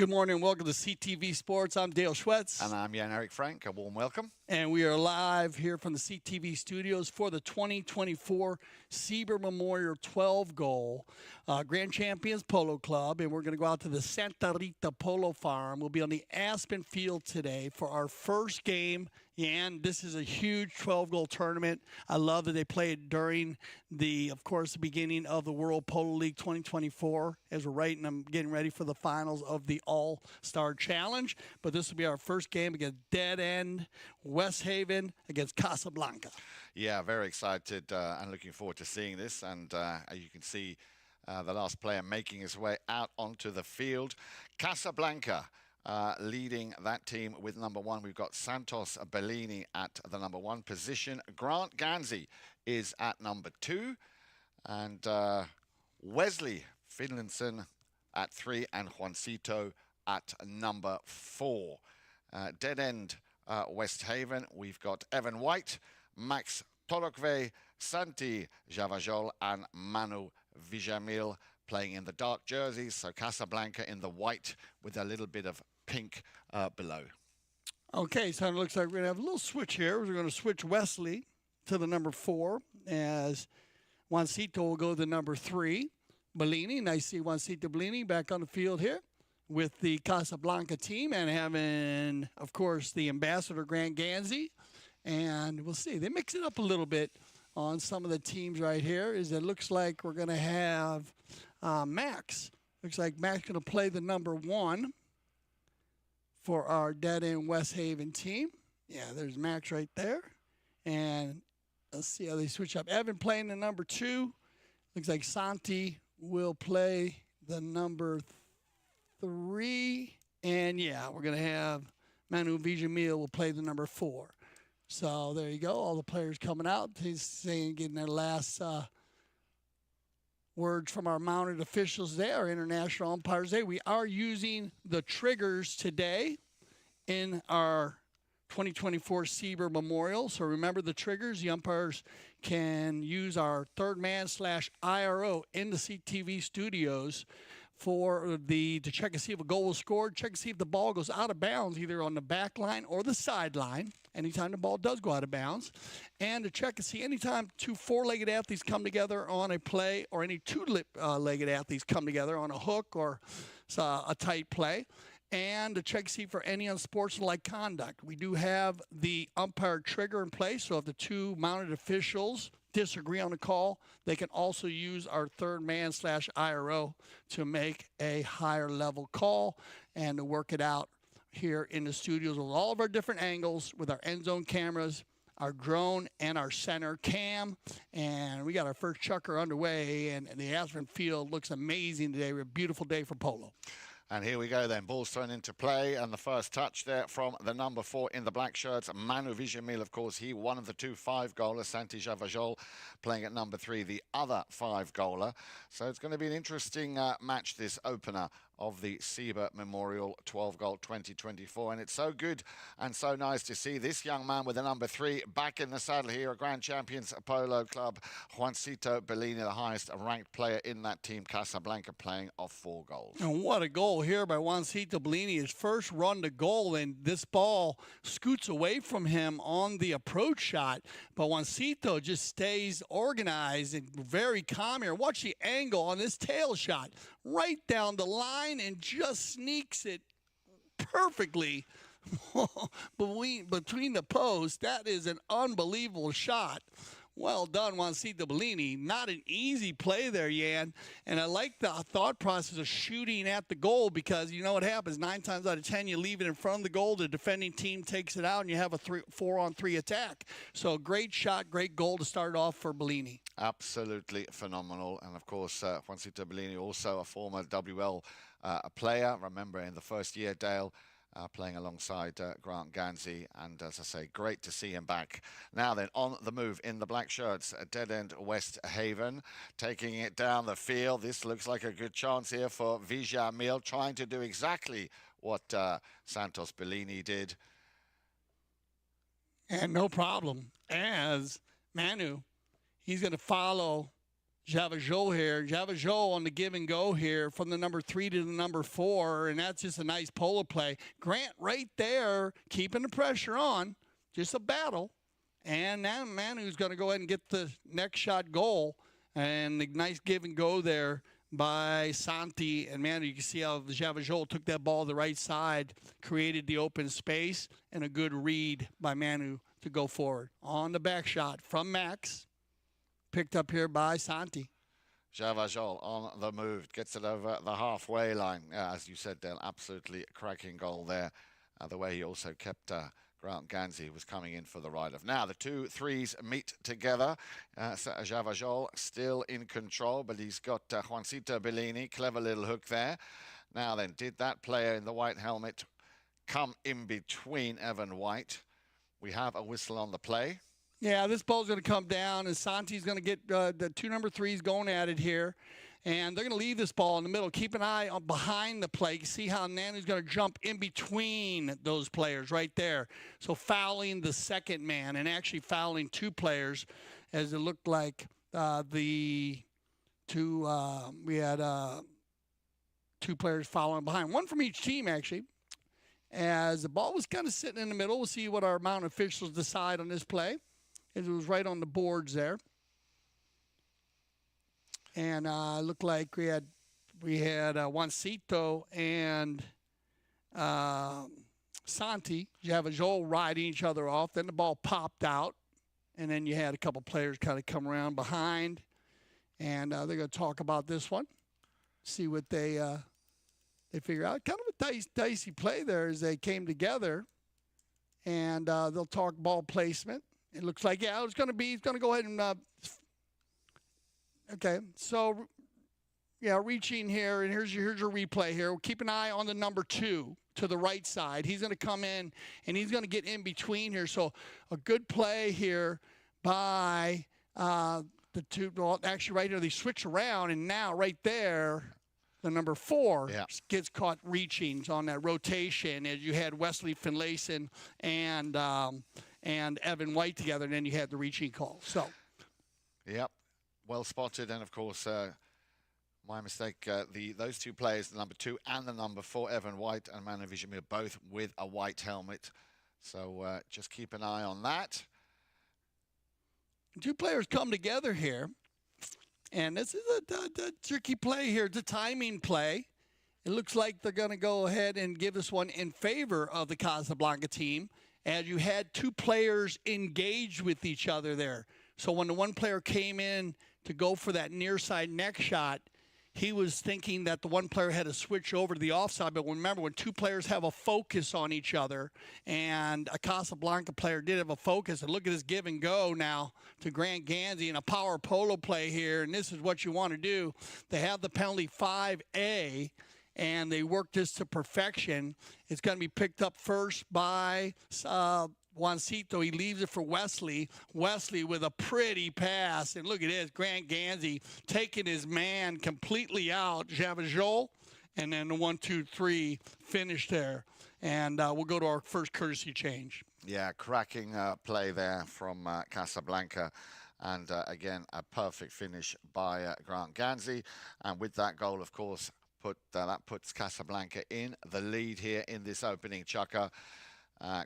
Good morning and welcome to CTV Sports. I'm Dale Schwetz. And I'm Jan-Erik Frank. A warm welcome. And we are live here from the CTV studios for the 2024 Sieber Memorial 12-goal Grand Champions Polo Club. And we're going to go out to the Santa Rita Polo Farm. We'll be on the Aspen Field today for our first game. And this is a huge 12-goal tournament. I love that they play it during the beginning of the World Polo League 2024 as we're getting ready for the finals of the All-Star Challenge. But this will be our first game against Deadend West Haven against Casablanca. Yeah, very excited and looking forward to seeing this. And as you can see, the last player making his way out onto the field. Casablanca leading that team with number 1. We've got Santos Bellini at the number 1 position. Grant Ganzi is at number 2. And Wesley Finlinson at 3 and Juancito at number 4. Deadend West Haven, we've got Evan White, Max Torokve, Santi Javajol and Manu Vijamil playing in the dark jerseys. So Casablanca in the white with a little bit of pink below. Okay, so it looks like we're going to have a little switch here. We're going to switch Wesley to the number 4 as Juancito will go to the number 3. Bellini, nice to see Juancito Bellini back on the field here with the Casablanca team and having, of course, the ambassador Grant Ganzi. And we'll see. They mix it up a little bit on some of the teams right here. It looks like we're going to have Max. Looks like Max going to play the number 1 for our Deadend West Haven team. Yeah, there's Max right there. And let's see how they switch up. Evan playing the number 2. Looks like Santi will play the number 3. And, yeah, we're going to have Manu Vijamil will play the number 4. So there you go. All the players coming out. He's saying, getting their last words from our mounted officials there, our international umpires there. We are using the triggers today in our 2024 Sieber Memorial. So remember the triggers. The umpires can use our third man / IRO in the CTV studios to check and see if a goal was scored, check and see if the ball goes out of bounds either on the back line or the sideline anytime the ball does go out of bounds, and to check and see anytime 2 4-legged athletes come together on a play or any 2-legged athletes come together on a hook or a tight play, and to check and see for any unsportsmanlike conduct. We do have the umpire trigger in place, so if the 2 mounted officials disagree on the call, they can also use our third man / IRO to make a higher level call and to work it out here in the studios with all of our different angles with our end zone cameras, our drone, and our center cam. And we got our first Chukker underway, and the Aspen Field looks amazing today. We're a beautiful day for polo. And here we go then, ball's thrown into play, and the first touch there from the number 4 in the black shirts, Manu Vijamil, of course, he one of the 2 5-goalers, Santi Javajol playing at number 3, the other 5-goaler. So it's going to be an interesting match, this opener of the Sieber Memorial 12-goal 2024. And it's so good and so nice to see this young man with the number 3 back in the saddle here, a Grand Champions Polo Club, Juancito Bellini, the highest ranked player in that team, Casablanca, playing off 4 goals. And what a goal here by Juancito Bellini, his first run to goal, and this ball scoots away from him on the approach shot. But Juancito just stays organized and very calm here. Watch the angle on this tail shot. Right down the line and just sneaks it perfectly between the posts. That is an unbelievable shot. Well done, Juancito Bellini. Not an easy play there, Jan. And I like the thought process of shooting at the goal because you know what happens. 9 times out of 10, you leave it in front of the goal. The defending team takes it out, and you have a 4-on-3 attack. So great shot, great goal to start off for Bellini. Absolutely phenomenal. And, of course, Juancito Bellini, also a former WL player. Remember, in the first year, Dale, playing alongside Grant Ganzi, and as I say, great to see him back. Now then, on the move in the black shirts, Deadend West Haven, taking it down the field. This looks like a good chance here for Vijamil, trying to do exactly what Santos Bellini did. And no problem, as Manu, he's going to follow Javajot here. Javajot on the give and go here from the number 3 to the number 4, and that's just a nice polo play. Grant right there, keeping the pressure on, just a battle. And now Manu's going to go ahead and get the next shot goal, and the nice give and go there by Santi. And Manu, you can see how Javajot took that ball to the right side, created the open space, and a good read by Manu to go forward. On the back shot from Max. Picked up here by Santi. Javajol on the move, gets it over the halfway line. As you said, Del, absolutely cracking goal there. The way he also kept Grant Ganzi, who was coming in for the ride-off. Now, the 2 threes meet together. Javajol still in control, but he's got Juancito Bellini. Clever little hook there. Now then, did that player in the white helmet come in between Evan White? We have a whistle on the play. Yeah, this ball's going to come down, and Santi's going to get the 2 number 3s going at it here. And they're going to leave this ball in the middle. Keep an eye on behind the play. You see how Nanu's going to jump in between those players right there. So fouling the second man and actually fouling 2 players, as it looked like we had 2 players following behind. 1 from each team, actually. As the ball was kind of sitting in the middle. We'll see what our mountain officials decide on this play. It was right on the boards there. And looked like we had Juancito and Santi. You have a Joel riding each other off. Then the ball popped out. And then you had a couple players kind of come around behind. And they're going to talk about this one. See what they figure out. Kind of a dicey play there as they came together. And they'll talk ball placement. It looks like, yeah, it's going to be, he's going to go ahead and, okay. So, yeah, reaching here, and here's your replay here. Keep an eye on the number 2 to the right side. He's going to come in, and he's going to get in between here. So, a good play here by the 2, well, actually right here, they switch around, and now right there, the number 4 gets caught reaching on that rotation as you had Wesley Finlayson and Evan White together, and then you had the reaching call. So, yep, well spotted, and of course, my mistake. Those 2 players, the number 2 and the number 4, Evan White and Manu Vijamir, both with a white helmet. So just keep an eye on that. 2 players come together here, and this is a tricky play here. It's a timing play. It looks like they're going to go ahead and give this one in favor of the Casablanca team. And you had 2 players engaged with each other there. So when the one player came in to go for that near side neck shot, he was thinking that the one player had to switch over to the offside. But remember, when 2 players have a focus on each other, and a Casablanca player did have a focus, and look at this give and go now to Grant Ganzi in a power polo play here. And this is what you want to do. They have the penalty 5A. And they work this to perfection. It's going to be picked up first by Juancito. He leaves it for Wesley. Wesley with a pretty pass. And look at this, Grant Ganzi taking his man completely out. Javajol. And then the 1, 2, 3 finish there. And we'll go to our first courtesy change. Yeah, cracking play there from Casablanca. And again, a perfect finish by Grant Ganzi. And with that goal, of course, that puts Casablanca in the lead here in this opening Chukker.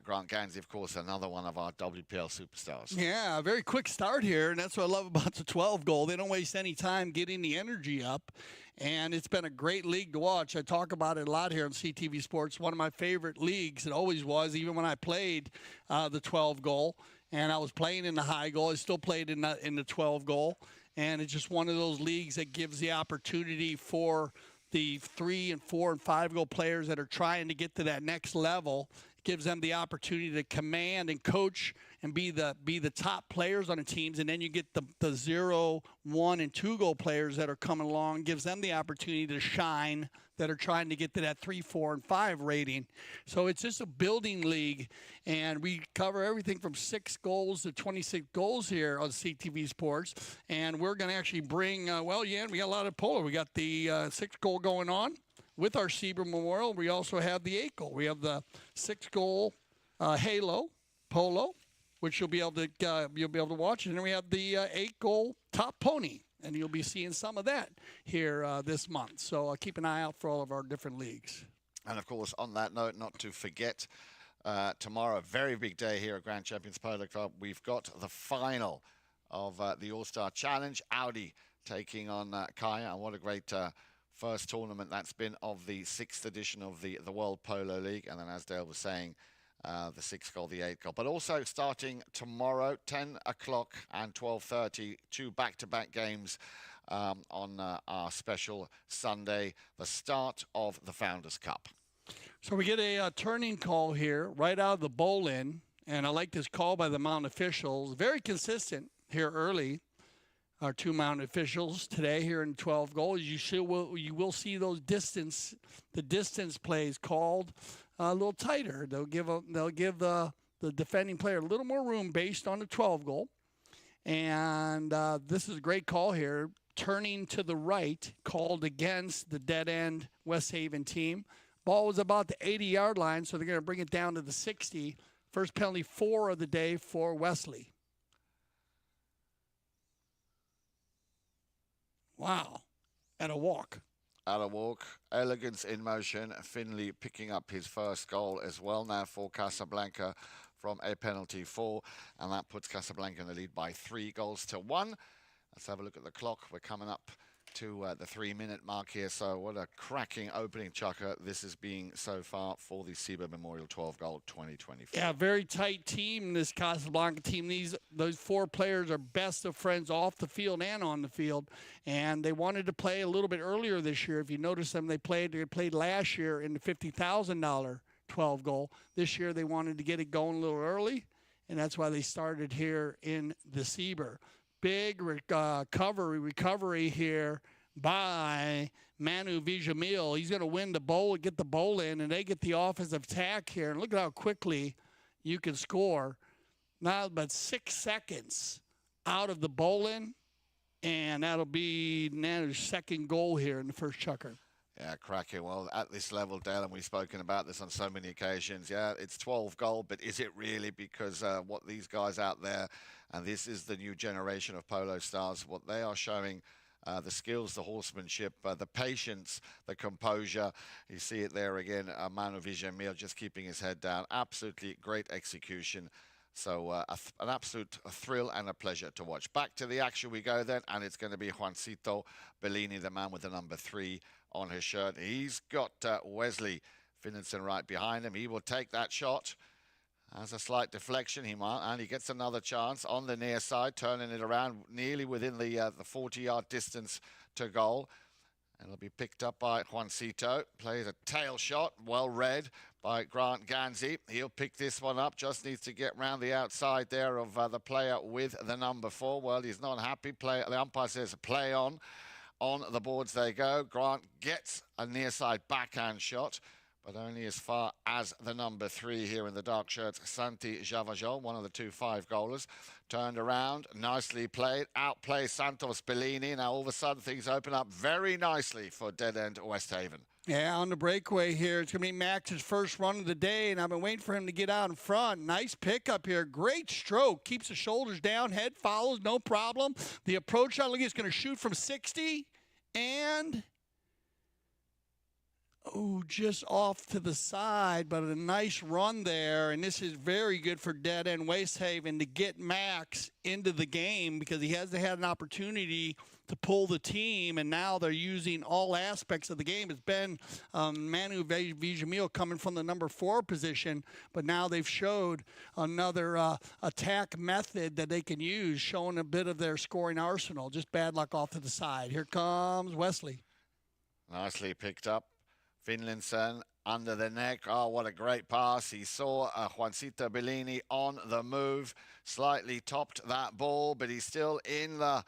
Grant Ganzi, of course, another one of our WPL superstars. Yeah, a very quick start here, and that's what I love about the 12 goal. They don't waste any time getting the energy up, and it's been a great league to watch. I talk about it a lot here on CTV Sports. One of my favorite leagues. It always was, even when I played the 12 goal, and I was playing in the high goal. I still played in the 12 goal, and it's just one of those leagues that gives the opportunity for the 3 and 4 and 5 goal players that are trying to get to that next level. It gives them the opportunity to command and coach and be the top players on the teams. And then you get the 0, 1, and 2 goal players that are coming along. Gives them the opportunity to shine that are trying to get to that 3, 4, and 5 rating. So it's just a building league, and we cover everything from 6 goals to 26 goals here on CTV Sports. And we're going to actually bring, we got a lot of polo. We got the 6 goal going on with our Sieber Memorial. We also have the 8 goal. We have the 6 goal halo polo, which you'll be able to watch, and then we have the 8 goal top pony. And you'll be seeing some of that here this month. So keep an eye out for all of our different leagues. And, of course, on that note, not to forget, tomorrow, a very big day here at Grand Champions Polo Club. We've got the final of the All-Star Challenge. Audi taking on Kaya. And what a great first tournament that's been of the 6th edition of the World Polo League. And then, as Dale was saying, the 6th goal, the 8th goal. But also starting tomorrow, 10 o'clock and 12:30, 2 back-to-back games on our special Sunday, the start of the Founders Cup. So we get a turning call here right out of the bowl-in, and I like this call by the mountain officials. Very consistent here early. Our 2 mountain officials today here in 12 goals. You will see those distance plays called a little tighter. They'll give the defending player a little more room based on the 12 goal. And this is a great call here. Turning to the right, called against the Deadend West Haven team. Ball was about the 80-yard line, so they're going to bring it down to the 60. First penalty 4 of the day for Wesley. Wow. At a walk. At a walk. Elegance in motion. Finley picking up his first goal as well now for Casablanca from a penalty 4. And that puts Casablanca in the lead by 3-1. Let's have a look at the clock. We're coming up to the 3-minute mark here. So what a cracking opening, Chukker, this has been so far for the Sieber Memorial 12 Gold 2024. Yeah, very tight team, this Casablanca team. Those 4 players are best of friends off the field and on the field. And they wanted to play a little bit earlier this year. If you notice them, they played last year in the $50,000 12 goal. This year they wanted to get it going a little early, and that's why they started here in the Sieber. Big recovery here by Manu Vijamil. He's going to win the bowl, get the bowl in, and they get the offensive attack here. And look at how quickly you can score. Now but 6 seconds out of the bowl in, and that'll be Nanu's 2nd goal here in the first Chukker. Yeah, cracking. Well, at this level, Dale, and we've spoken about this on so many occasions, yeah, it's 12 goal, but is it really? Because what these guys out there, and this is the new generation of polo stars, what they are showing, the skills, the horsemanship, the patience, the composure. You see it there again, Manu Vijamil just keeping his head down. Absolutely great execution. So an absolute thrill and a pleasure to watch. Back to the action we go then, and it's going to be Juancito Bellini, the man with the number 3 on his shirt. He's got Wesley Finlinson right behind him. He will take that shot. Has a slight deflection, and he gets another chance on the near side, turning it around nearly within the 40-yard distance to goal. And it'll be picked up by Juancito. Plays a tail shot, well read by Grant Ganzi. He'll pick this one up, just needs to get round the outside there of the player with the number 4. Well, he's not happy. The umpire says play on. On the boards they go. Grant gets a near side backhand shot, but only as far as the number 3 here in the dark shirts, Santi Javajol, one of the 2 5-goalers. Turned around, nicely played, outplays Santos Bellini. Now all of a sudden things open up very nicely for Deadend West Haven. Yeah, on the breakaway here, it's going to be Max's first run of the day, and I've been waiting for him to get out in front. Nice pickup here. Great stroke. Keeps the shoulders down. Head follows, no problem. The approach shot, look, he's going to shoot from 60, and just off to the side, but a nice run there. And this is very good for Deadend West Haven to get Max into the game, because he hasn't had an opportunity to pull the team, and now they're using all aspects of the game. It's been Manu Vijamil coming from the number 4 position, but now they've showed another attack method that they can use, showing a bit of their scoring arsenal. Just bad luck off to the side. Here comes Wesley. Nicely picked up. Finlinson under the neck. Oh, what a great pass. He saw Juancito Bellini on the move. Slightly topped that ball, but he's still in the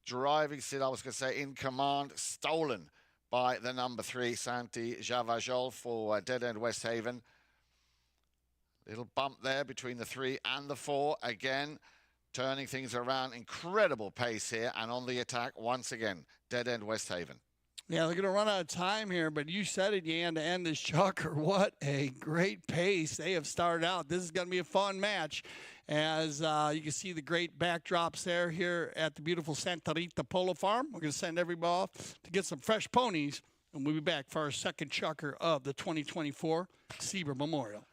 driving seat, I was going to say, in command. Stolen by the number 3, Santi Javajol for Deadend West Haven. Little bump there between the 3 and the 4. Again, turning things around. Incredible pace here, and on the attack once again, Deadend West Haven. Yeah, they're going to run out of time here, but you said it, Yan, to end this Chukker. What a great pace they have started out. This is going to be a fun match. As you can see the great backdrops there here at the beautiful Santa Rita Polo Farm. We're going to send everybody off to get some fresh ponies, and we'll be back for our second Chukker of the 2024 Sieber Memorial.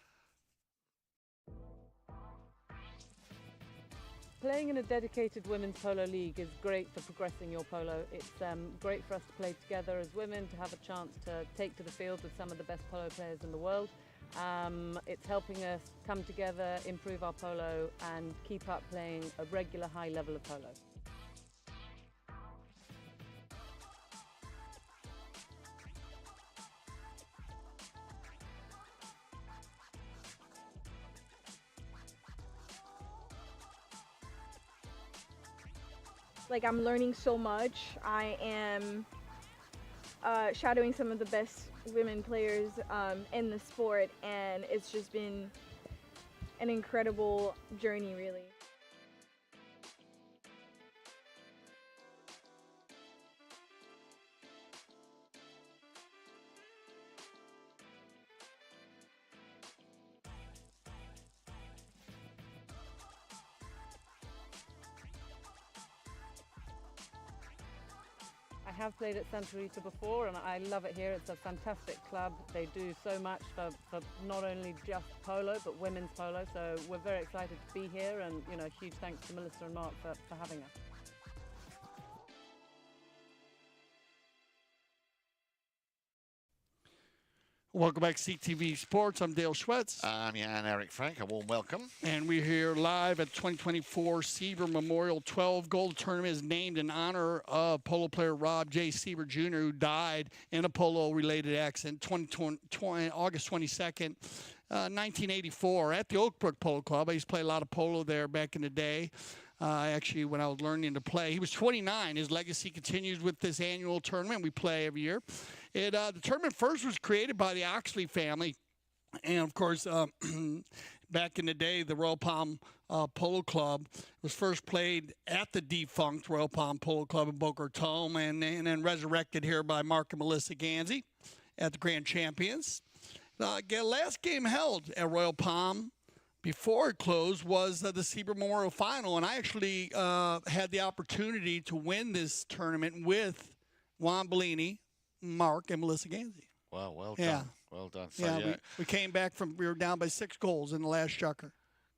Playing in a dedicated women's polo league is great for progressing your polo. It's great for us to play together as women, to have a chance to take to the field with some of the best polo players in the world. It's helping us come together, improve our polo, and keep up playing a regular high level of polo. Like, I'm learning so much. I am shadowing some of the best women players in the sport, and it's just been an incredible journey, really. I have played at Santa Rita before, and I love it here. It's a fantastic club. They do so much for not only just polo, but women's polo. So we're very excited to be here, and huge thanks to Melissa and Mark for having us. Welcome back to CTV Sports. I'm Dale Schwetz. I'm Jan Eric Frank. A warm welcome. And we're here live at the 2024 Sieber Memorial 12 Gold Tournament is named in honor of polo player Rob J. Sieber Jr., who died in a polo-related accident August 22nd, 1984 at the Oakbrook Polo Club. I used to play a lot of polo there back in the day. Actually, when I was learning to play. He was 29. His legacy continues with this annual tournament we play every year. The tournament first was created by the Oxley family. And, of course, back in the day, the Royal Palm Polo Club was first played at the defunct Royal Palm Polo Club in Boca Raton and then resurrected here by Mark and Melissa Ganzi at the Grand Champions. The last game held at Royal Palm before it closed was the Sieber Memorial Final, and I actually had the opportunity to win this tournament with Juan Bellini, Mark, and Melissa Ganzi. Well, well Yeah. done. Well done. So, Yeah, we came back we were down by 6 goals in the last Chukker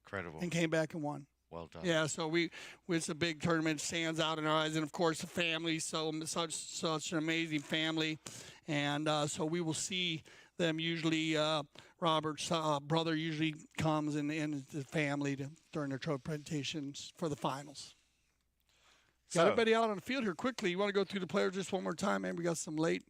incredible. and came back and won. Well done. Yeah, so it's a big tournament, stands out in our eyes, and of course the family, such an amazing family, and so we will see them usually. Robert's brother usually comes and the family during their trophy presentations for the finals. Got everybody out on the field here quickly. You want to go through the players just one more time, man? We got some late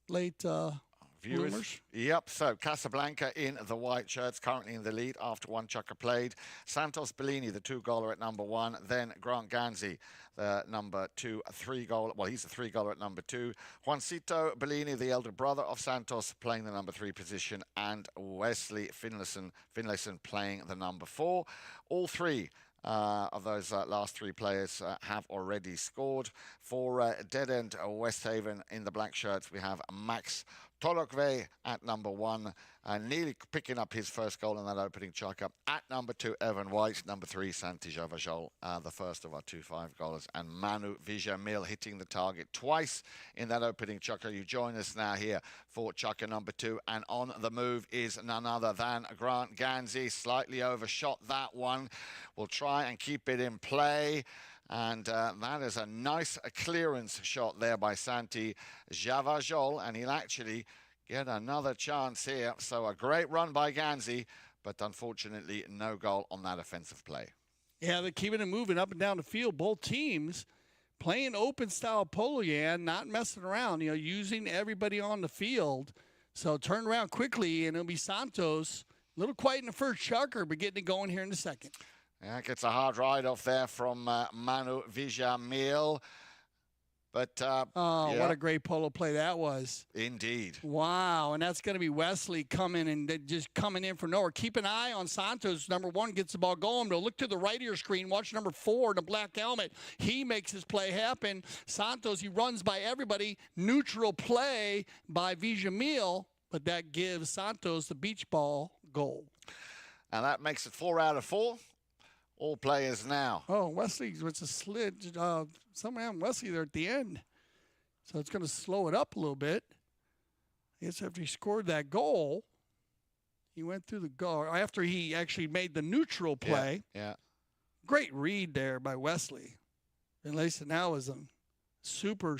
viewers. bloomers. Yep, so Casablanca in the white shirts, currently in the lead after one Chukker played. Santos Bellini, the 2-goaler at number 1. Then Grant Ganzi, the number 2, a 3-goaler. Well, he's a 3-goaler at number 2. Juancito Bellini, the elder brother of Santos, playing the number 3 position. And Wesley Finlayson playing the number 4. All three of those last 3 players have already scored. For Deadend Westhaven in the black shirts, we have Max Tolokve at number 1, nearly picking up his first goal in that opening Chukker. At number 2, Evan White. Number 3, Santi Javajol, the first of our 2 5-goalers. And Manu Vijamil hitting the target twice in that opening Chukker. You join us now here for Chukker number 2. And on the move is none other than Grant Ganzi. Slightly overshot that one. We'll try and keep it in play. And that is a nice clearance shot there by Santi Javajol, and he'll actually get another chance here. So a great run by Ganzi, but unfortunately no goal on that offensive play. Yeah, they're keeping it moving up and down the field. Both teams playing open style polo, not messing around, using everybody on the field. So turn around quickly, and it'll be Santos. A little quiet in the first Chukker, but getting it going here in the second. Yeah, gets a hard ride off there from Manu Vijamil. But Oh, yeah, what a great polo play that was. indeed. Wow, and that's going to be Wesley coming and just coming in for nowhere. Keep an eye on Santos. Number 1 gets the ball going. But look to the right of your screen. Watch number 4 in the black helmet. He makes his play happen. Santos, he runs by everybody. Neutral play by Vijamil, but that gives Santos the beach ball goal. And that makes it 4 out of 4. All players now. Oh, Wesley, it's a slid. Somewhere on Wesley there at the end. So it's going to slow it up a little bit. I guess after he scored that goal, he went through the goal. After he actually made the neutral play. Yeah. Great read there by Wesley. And Lacey now is a super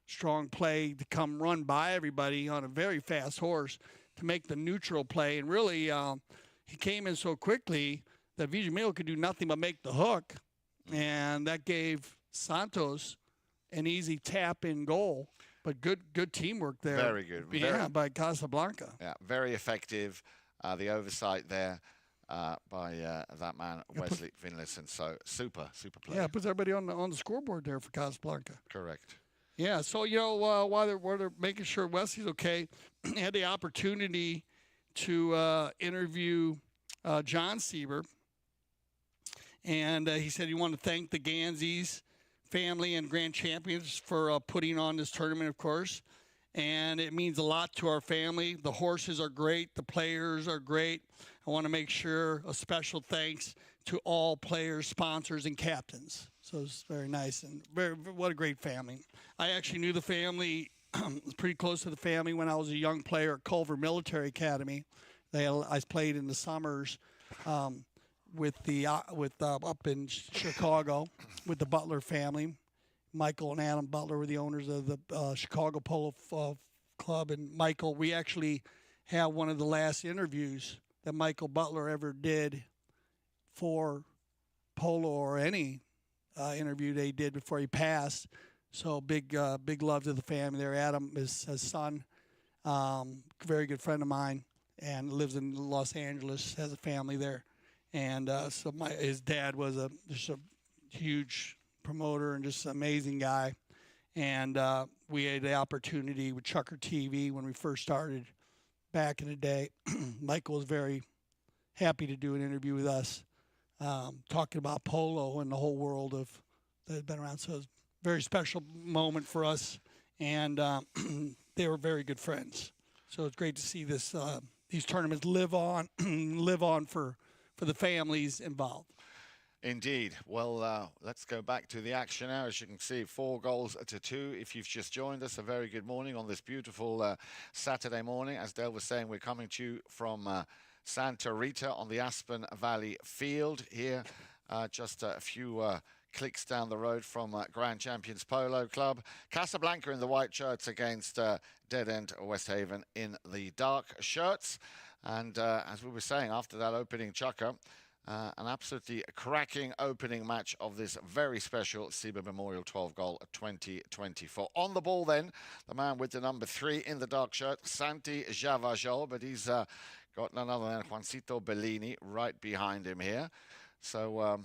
strong play to come run by everybody on a very fast horse to make the neutral play. And really, he came in so quickly that Vijamil could do nothing but make the hook, and that gave Santos an easy tap-in goal. But good teamwork there. Very good. Yeah, by Casablanca. Yeah, very effective. The oversight there by that man, Wesley Finlayson. So super play. Yeah, puts everybody on the scoreboard there for Casablanca. Correct. Yeah, so, while they're making sure Wesley's okay, I had the opportunity to interview John Sieber. And he said he wanted to thank the Ganses family and grand champions for putting on this tournament, of course. And it means a lot to our family. The horses are great. The players are great. I want to make sure a special thanks to all players, sponsors, and captains. So it's very nice and what a great family. I actually knew the family, was pretty close to the family when I was a young player at Culver Military Academy. I played in the summers. Up in Chicago with the Butler family. Michael and Adam Butler were the owners of the Chicago Polo Club. And Michael, we actually have one of the last interviews that Michael Butler ever did for polo or any interview they did before he passed. So big love to the family there. Adam is his son, very good friend of mine, and lives in Los Angeles, has a family there. And so his dad was just a huge promoter and just an amazing guy. And we had the opportunity with ChukkerTV when we first started back in the day. Michael was very happy to do an interview with us, talking about polo and the whole world that had been around. So it was a very special moment for us. And they were very good friends. So it's great to see these tournaments live on for the families involved. Indeed. Well, let's go back to the action now. As you can see, 4-2. If you've just joined us, a very good morning on this beautiful Saturday morning. As Dale was saying, we're coming to you from Santa Rita on the Aspen Valley Field here, just a few clicks down the road from Grand Champions Polo Club. Casablanca in the white shirts against Deadend West Haven in the dark shirts. And as we were saying, after that opening chukker, an absolutely cracking opening match of this very special Sieber Memorial 12 Goal 2024. On the ball then, the man with the number 3 in the dark shirt, Santi Javajol, but he's got none other than Juancito Bellini right behind him here. So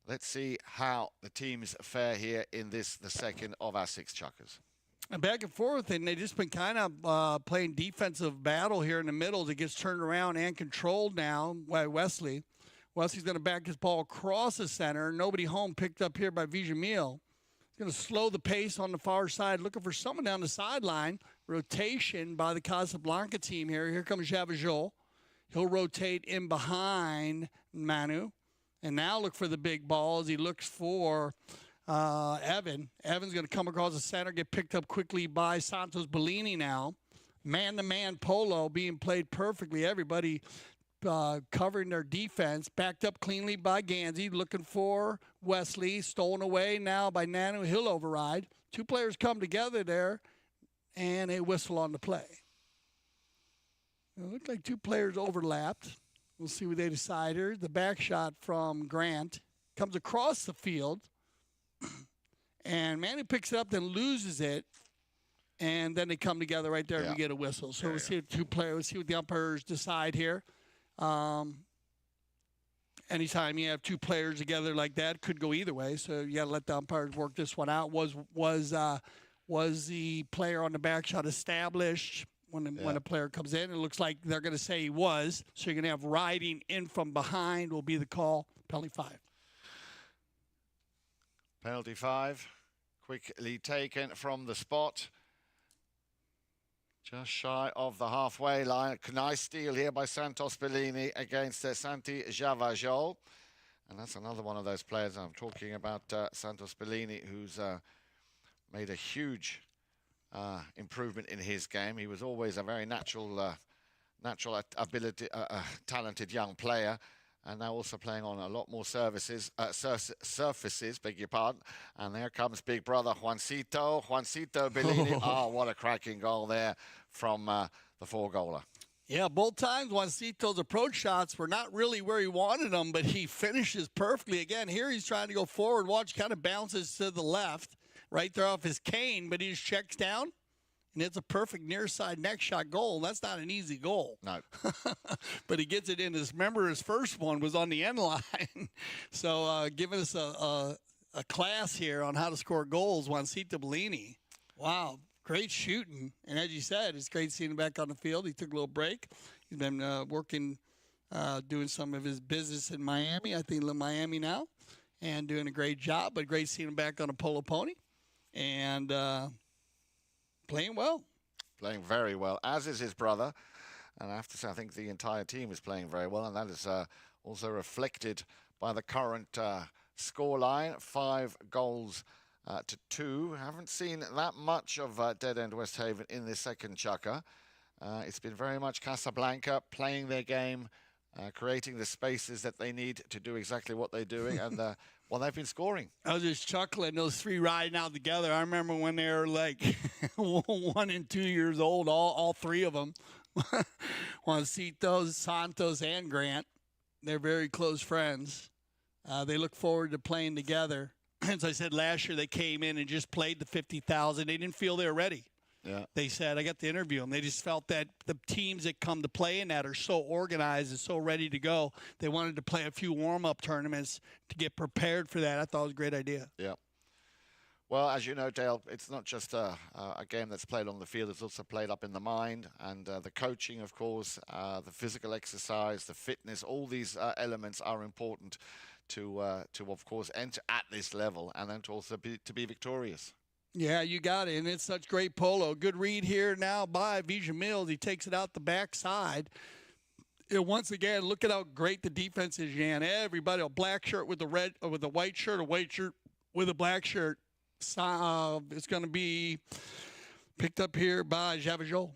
let's see how the teams fare here in the second of our 6 chukkers. And back and forth, and they've just been kind of playing defensive battle here in the middle. It gets turned around and controlled now by Wesley. Wesley's going to back his ball across the center. Nobody home, picked up here by Vijamil. He's going to slow the pace on the far side, looking for someone down the sideline. Rotation by the Casablanca team here. Here comes Javajol. He'll rotate in behind Manu. And now look for the big ball as he looks for Evan. Evan's going to come across the center, get picked up quickly by Santos Bellini now. Man-to-man polo being played perfectly. Everybody covering their defense. Backed up cleanly by Ganzi, looking for Wesley. Stolen away now by Nanu. He'll override. 2 players come together there, and a whistle on the play. It looked like 2 players overlapped. We'll see what they decide here. The back shot from Grant comes across the field. And Manu picks it up, then loses it. And then they come together right there and we get a whistle. So we'll see what 2 players, we'll see what the umpires decide here. anytime you have two players together like that, could go either way. So you got to let the umpires work this one out. Was the player on the back shot established when a player comes in? It looks like they're going to say he was. So you're going to have riding in from behind will be the call. Penalty 5. Penalty 5, quickly taken from the spot. Just shy of the halfway line. Nice steal here by Santos Bellini against Santi Javajol. And that's another one of those players I'm talking about, Santos Bellini, who's made a huge improvement in his game. He was always a very natural ability, talented young player. And now also playing on a lot more surfaces, beg your pardon. And there comes big brother Juancito Bellini. Oh, what a cracking goal there from the 4-goaler. Yeah, both times Juancito's approach shots were not really where he wanted them, but he finishes perfectly. Again, here he's trying to go forward. Watch, kind of bounces to the left, right there off his cane, but he just checks down. And it's a perfect near side neck shot goal. That's not an easy goal. No. But he gets it in. Remember, his first one was on the end line. So giving us a class here on how to score goals, Juancito Bellini. Wow, great shooting. And as you said, it's great seeing him back on the field. He took a little break. He's been working, doing some of his business in Miami. I think in Miami now. And doing a great job. But great seeing him back on a polo pony. And playing well. Playing very well, as is his brother. And I have to say, I think the entire team is playing very well, and that is also reflected by the current scoreline, 5 goals to 2. Haven't seen that much of Deadend Westhaven in this second Chukker. It's been very much Casablanca playing their game, creating the spaces that they need to do exactly what they're doing, and well, they've been scoring. I was just chuckling, those 3 riding out together. I remember when they were like 1 and 2 years old, all 3 of them. Juancito, Santos, and Grant. They're very close friends. They look forward to playing together. As I said, last year they came in and just played the 50,000. They didn't feel they were ready. Yeah. They said, I got to interview them. They just felt that the teams that come to play in that are so organized and so ready to go. They wanted to play a few warm-up tournaments to get prepared for that. I thought it was a great idea. Yeah. Well, as you know, Dale, it's not just a game that's played on the field. It's also played up in the mind. And the coaching, of course, the physical exercise, the fitness, all these elements are important to of course, enter at this level and then to also be victorious. Yeah, you got it, and it's such great polo. Good read here now by Vija Mills. He takes it out the backside. Once again, look at how great the defense is, Jan. Everybody, a black shirt with a red, or with a white shirt with a black shirt. It's going to be picked up here by Javajol.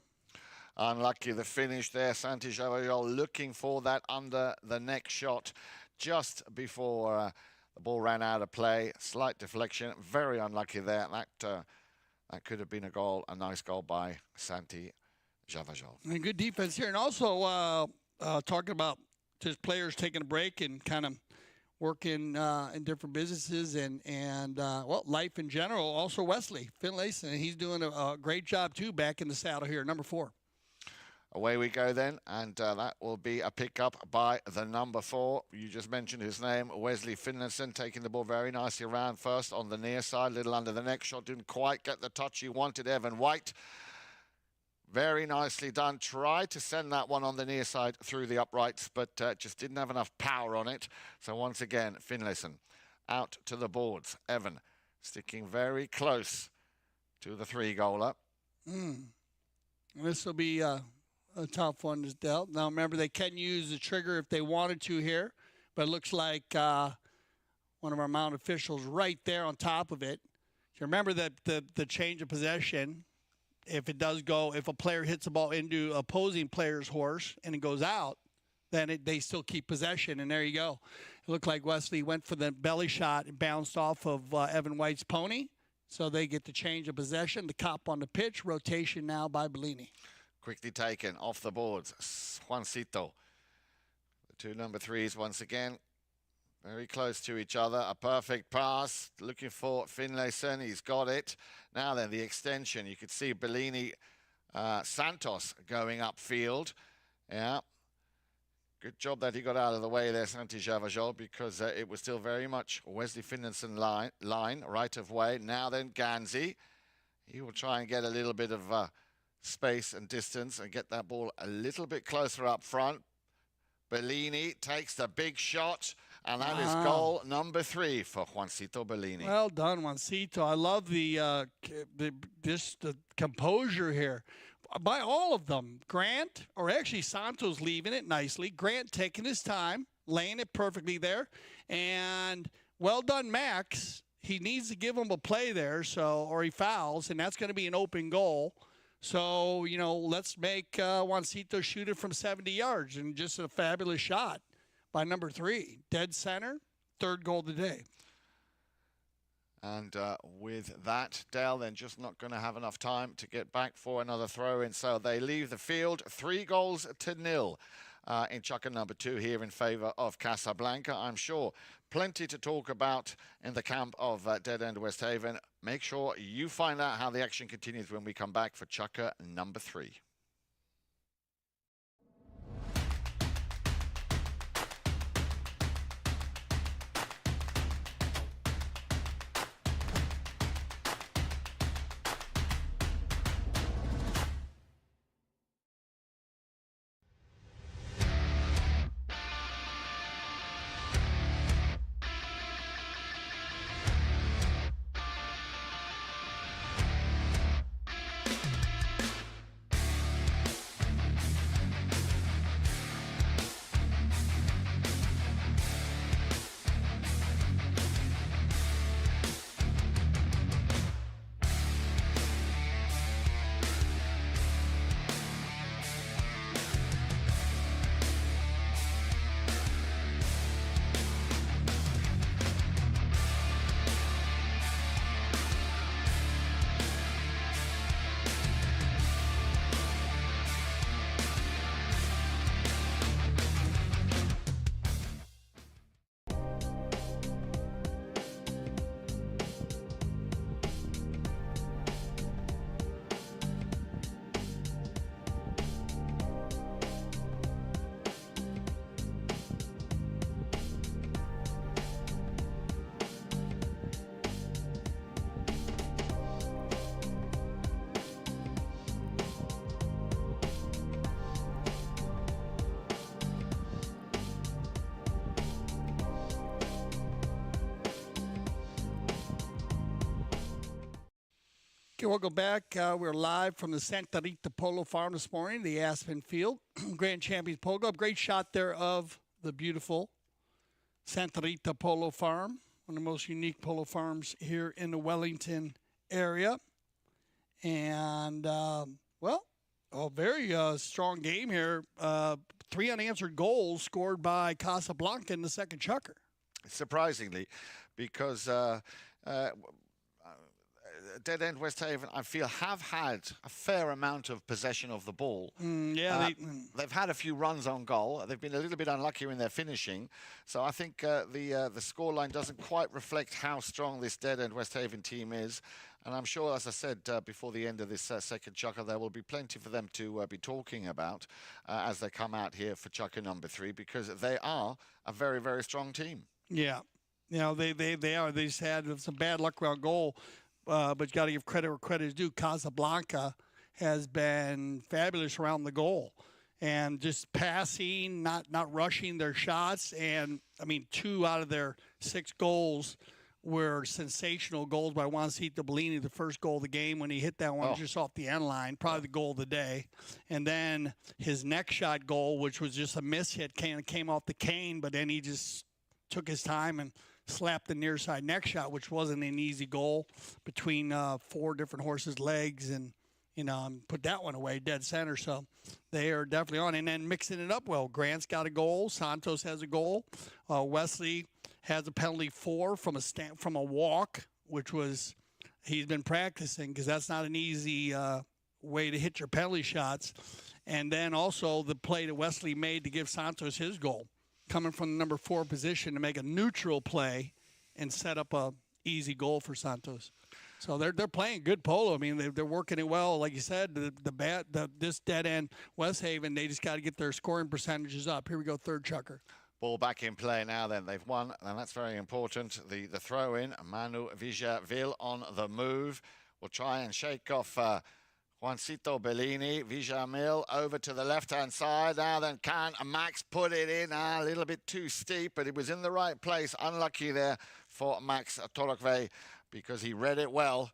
Unlucky the finish there. Santi Javajol looking for that under the neck shot just before the ball ran out of play. Slight deflection. Very unlucky there. That could have been a goal, a nice goal by Santi Javajol. And good defense here. And also talking about just players taking a break and kind of working in different businesses and well, life in general. Also Wesley Finlayson, he's doing a great job too back in the saddle here, number 4. Away we go then, and that will be a pickup by the number 4. You just mentioned his name, Wesley Finlayson, taking the ball very nicely around first on the near side, little under the neck shot, didn't quite get the touch he wanted. Evan White, very nicely done, tried to send that one on the near side through the uprights, but just didn't have enough power on it. So once again, Finlayson out to the boards. Evan sticking very close to the 3-goaler. This will be a tough one to dealt. Now, remember, they can use the trigger if they wanted to here, but it looks like one of our mount officials right there on top of it. So remember that the change of possession, if it does go, if a player hits the ball into opposing player's horse and it goes out, then they still keep possession, and there you go. It looked like Wesley went for the belly shot and bounced off of Evan White's pony, so they get the change of possession. The cop on the pitch, rotation now by Bellini. Quickly taken off the boards. Juancito. The 2 number 3s once again. Very close to each other. A perfect pass. Looking for Finlayson. He's got it. Now then, the extension. You could see Bellini, Santos going upfield. Yeah. Good job that he got out of the way there, Santi Javajol, because it was still very much Wesley Finlayson line, right of way. Now then, Ganzi. He will try and get a little bit of space and distance and get that ball a little bit closer up front. Bellini takes the big shot, and that is goal number 3 for Juancito Bellini. Well done, Juancito. I love the composure here by all of them. Grant, or actually Santos leaving it nicely. Grant taking his time, laying it perfectly there. And well done, Max. He needs to give him a play there, or he fouls, and that's going to be an open goal. So, you know, let's make Juancito shoot it from 70 yards, and just a fabulous shot by number 3. Dead center, 3rd goal of the day. And with that, Dale then just not going to have enough time to get back for another throw-in. So they leave the field 3-0 in Chukker number 2 here in favor of Casablanca. I'm sure plenty to talk about in the camp of Deadend Westhaven. Make sure you find out how the action continues when we come back for Chukker number 3. Okay, welcome back. We're live from the Santa Rita Polo Farm this morning, the Aspen Field. Grand Champions Polo Club. Great shot there of the beautiful Santa Rita Polo Farm, one of the most unique polo farms here in the Wellington area. And, well, a very strong game here. 3 unanswered goals scored by Casablanca in the second Chukker. Surprisingly, because Deadend Westhaven, I feel, have had a fair amount of possession of the ball. They've had a few runs on goal. They've been a little bit unlucky in their finishing. So I think the scoreline doesn't quite reflect how strong this Deadend Westhaven team is. And I'm sure, as I said before the end of this second Chukker, there will be plenty for them to be talking about as they come out here for Chukker number 3, because they are a very, very strong team. Yeah. You know, they are. They just had some bad luck around goal. But you got to give credit where credit is due. Casablanca has been fabulous around the goal, and just passing, not rushing their shots. And I mean, 2 out of their 6 goals were sensational goals by Juancito Bellini. The first goal of the game when he hit that one just off the end line, probably the goal of the day. And then his next shot goal, which was just a miss hit, came off the cane, but then he just took his time and slapped the near side next shot, which wasn't an easy goal, between 4 different horses' legs, and put that one away dead center. So they are definitely on, and then mixing it up well. Grant's got a goal. Santos has a goal. Wesley has a penalty 4 from a walk, which was he's been practicing, because that's not an easy way to hit your penalty shots. And then also the play that Wesley made to give Santos his goal, coming from the number 4 position to make a neutral play and set up a easy goal for Santos. So they're playing good polo. I mean, they're working it well. Like you said, this dead end West Haven, they just got to get their scoring percentages up. Here we go, third Chukker. Ball back in play now then. They've won, and that's very important. The throw in, Manu Vijaville on the move. Will try and shake off Juancito Bellini. Vijamil over to the left-hand side. Now then, can Max put it in? A little bit too steep, but it was in the right place. Unlucky there for Max Torokve because he read it well.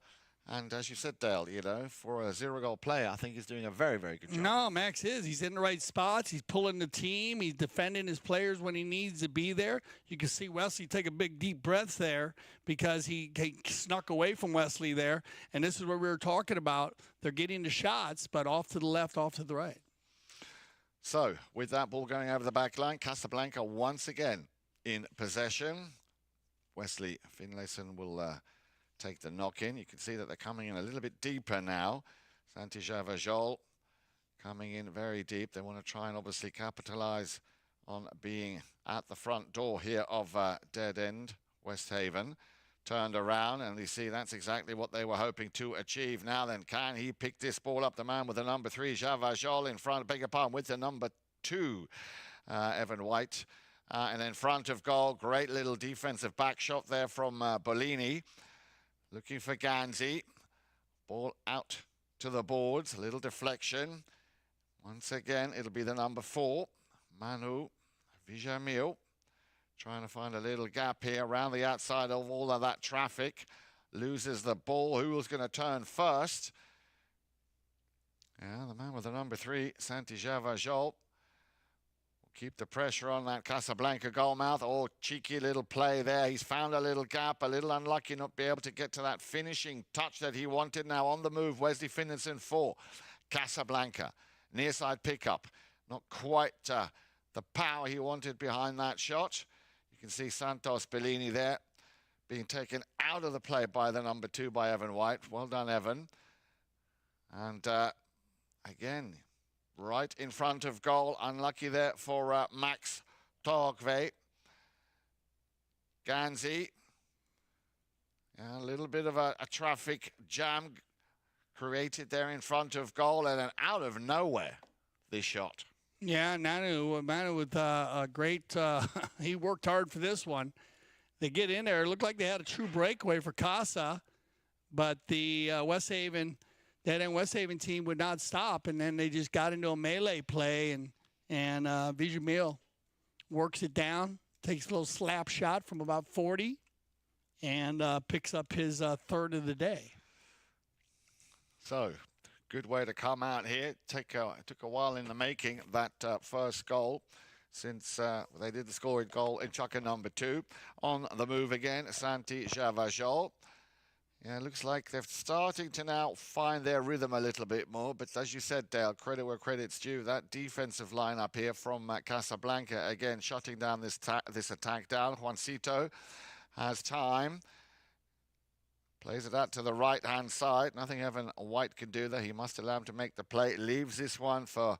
And as you said, Dale, you know, for a 0-goal player, I think he's doing a very, very good job. No, Max is. He's in the right spots. He's pulling the team. He's defending his players when he needs to be there. You can see Wesley take a big, deep breath there because he snuck away from Wesley there. And this is what we were talking about. They're getting the shots, but off to the left, off to the right. So, with that ball going over the back line, Casablanca once again in possession. Wesley Finlayson will take the knock-in. You can see that they're coming in a little bit deeper now. Santi Javajol coming in very deep. They want to try and obviously capitalize on being at the front door here of Dead End West Haven. Turned around, and you see that's exactly what they were hoping to achieve. Now then, can he pick this ball up? The man with the number 3, Javajol, in front, beg your pardon, with the number 2, Evan White. And in front of goal, great little defensive back shot there from Bolini. Looking for Ganzi. Ball out to the boards. A little deflection. Once again, it'll be the number 4, Manu Vijamil. Trying to find a little gap here around the outside of all of that traffic. Loses the ball. Who was going to turn first? Yeah, the man with the number 3, Santi Javajol. Keep the pressure on that Casablanca goalmouth. Oh, cheeky little play there. He's found a little gap, a little unlucky not be able to get to that finishing touch that he wanted. Now on the move, Wesley Finlayson for Casablanca. Near side pickup. Not quite the power he wanted behind that shot. You can see Santos Bellini there being taken out of the play by the number 2 by Evan White. Well done, Evan. And again, right in front of goal. Unlucky there for Max Torokve. Ganzi. Yeah, a little bit of a traffic jam created there in front of goal, and then out of nowhere, this shot. Yeah, Manu with a great, he worked hard for this one. They get in there. It looked like they had a true breakaway for Casa, but the West Haven team would not stop, and then they just got into a melee play, and Vijamil works it down, takes a little slap shot from about 40, and picks up his third of the day. So, good way to come out here. Took a while in the making, that first goal, since they did the scoring goal in Chukker number 2. On the move again, Santi Javajol. Yeah, it looks like they're starting to now find their rhythm a little bit more. But as you said, Dale, credit where credit's due. That defensive lineup here from Casablanca, again, shutting down this attack down. Juancito has time. Plays it out to the right-hand side. Nothing Evan White can do there. He must allow him to make the play. Leaves this one for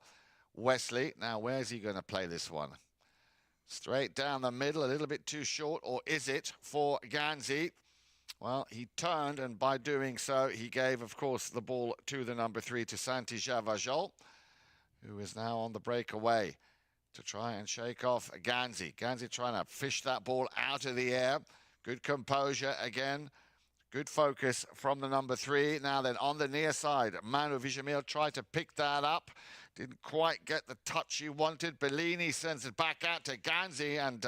Wesley. Now, where's he going to play this one? Straight down the middle, a little bit too short. Or is it for Ganzi? Well, he turned, and by doing so, he gave, of course, the ball to the number 3, to Santi Javajol, who is now on the breakaway to try and shake off Ganzi. Ganzi trying to fish that ball out of the air. Good composure again. Good focus from the number 3. Now then, on the near side, Manu Vijamil tried to pick that up. Didn't quite get the touch he wanted. Bellini sends it back out to Ganzi, and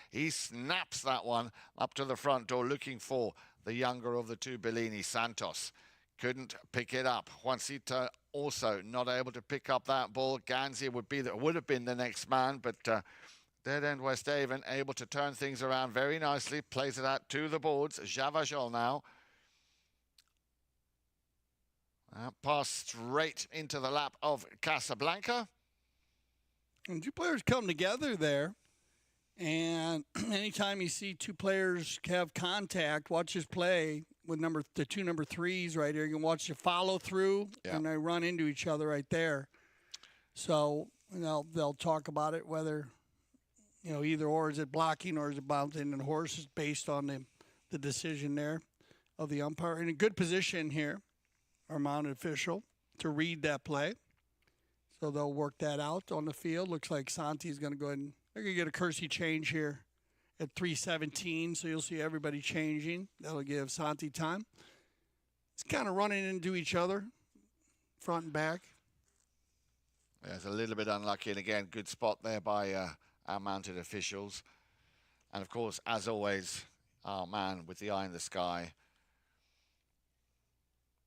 he snaps that one up to the front door, looking for the younger of the 2, Bellini, Santos. Couldn't pick it up. Juancito also not able to pick up that ball. Ganzi would have been the next man, but Dead End West Haven able to turn things around very nicely. Plays it out to the boards. Javajol now. Pass straight into the lap of Casablanca. And 2 players come together there. And anytime you see 2 players have contact, watch this play with the 2 number 3s right here. You can watch the follow through, and they run into each other right there. So, you know, they'll talk about it, whether, you know, either or is it blocking or is it bouncing, and horse is based on the decision there. of the umpire. In a good position here, our mounted official, to read that play. So they'll work that out on the field. Looks like Santi's going to go ahead and they're going to get a courtesy change here at 3:17. So you'll see everybody changing. That'll give Santi time. It's kind of running into each other, front and back. Yeah, it's a little bit unlucky. And again, good spot there by our mounted officials. And of course, as always, our man with the eye in the sky,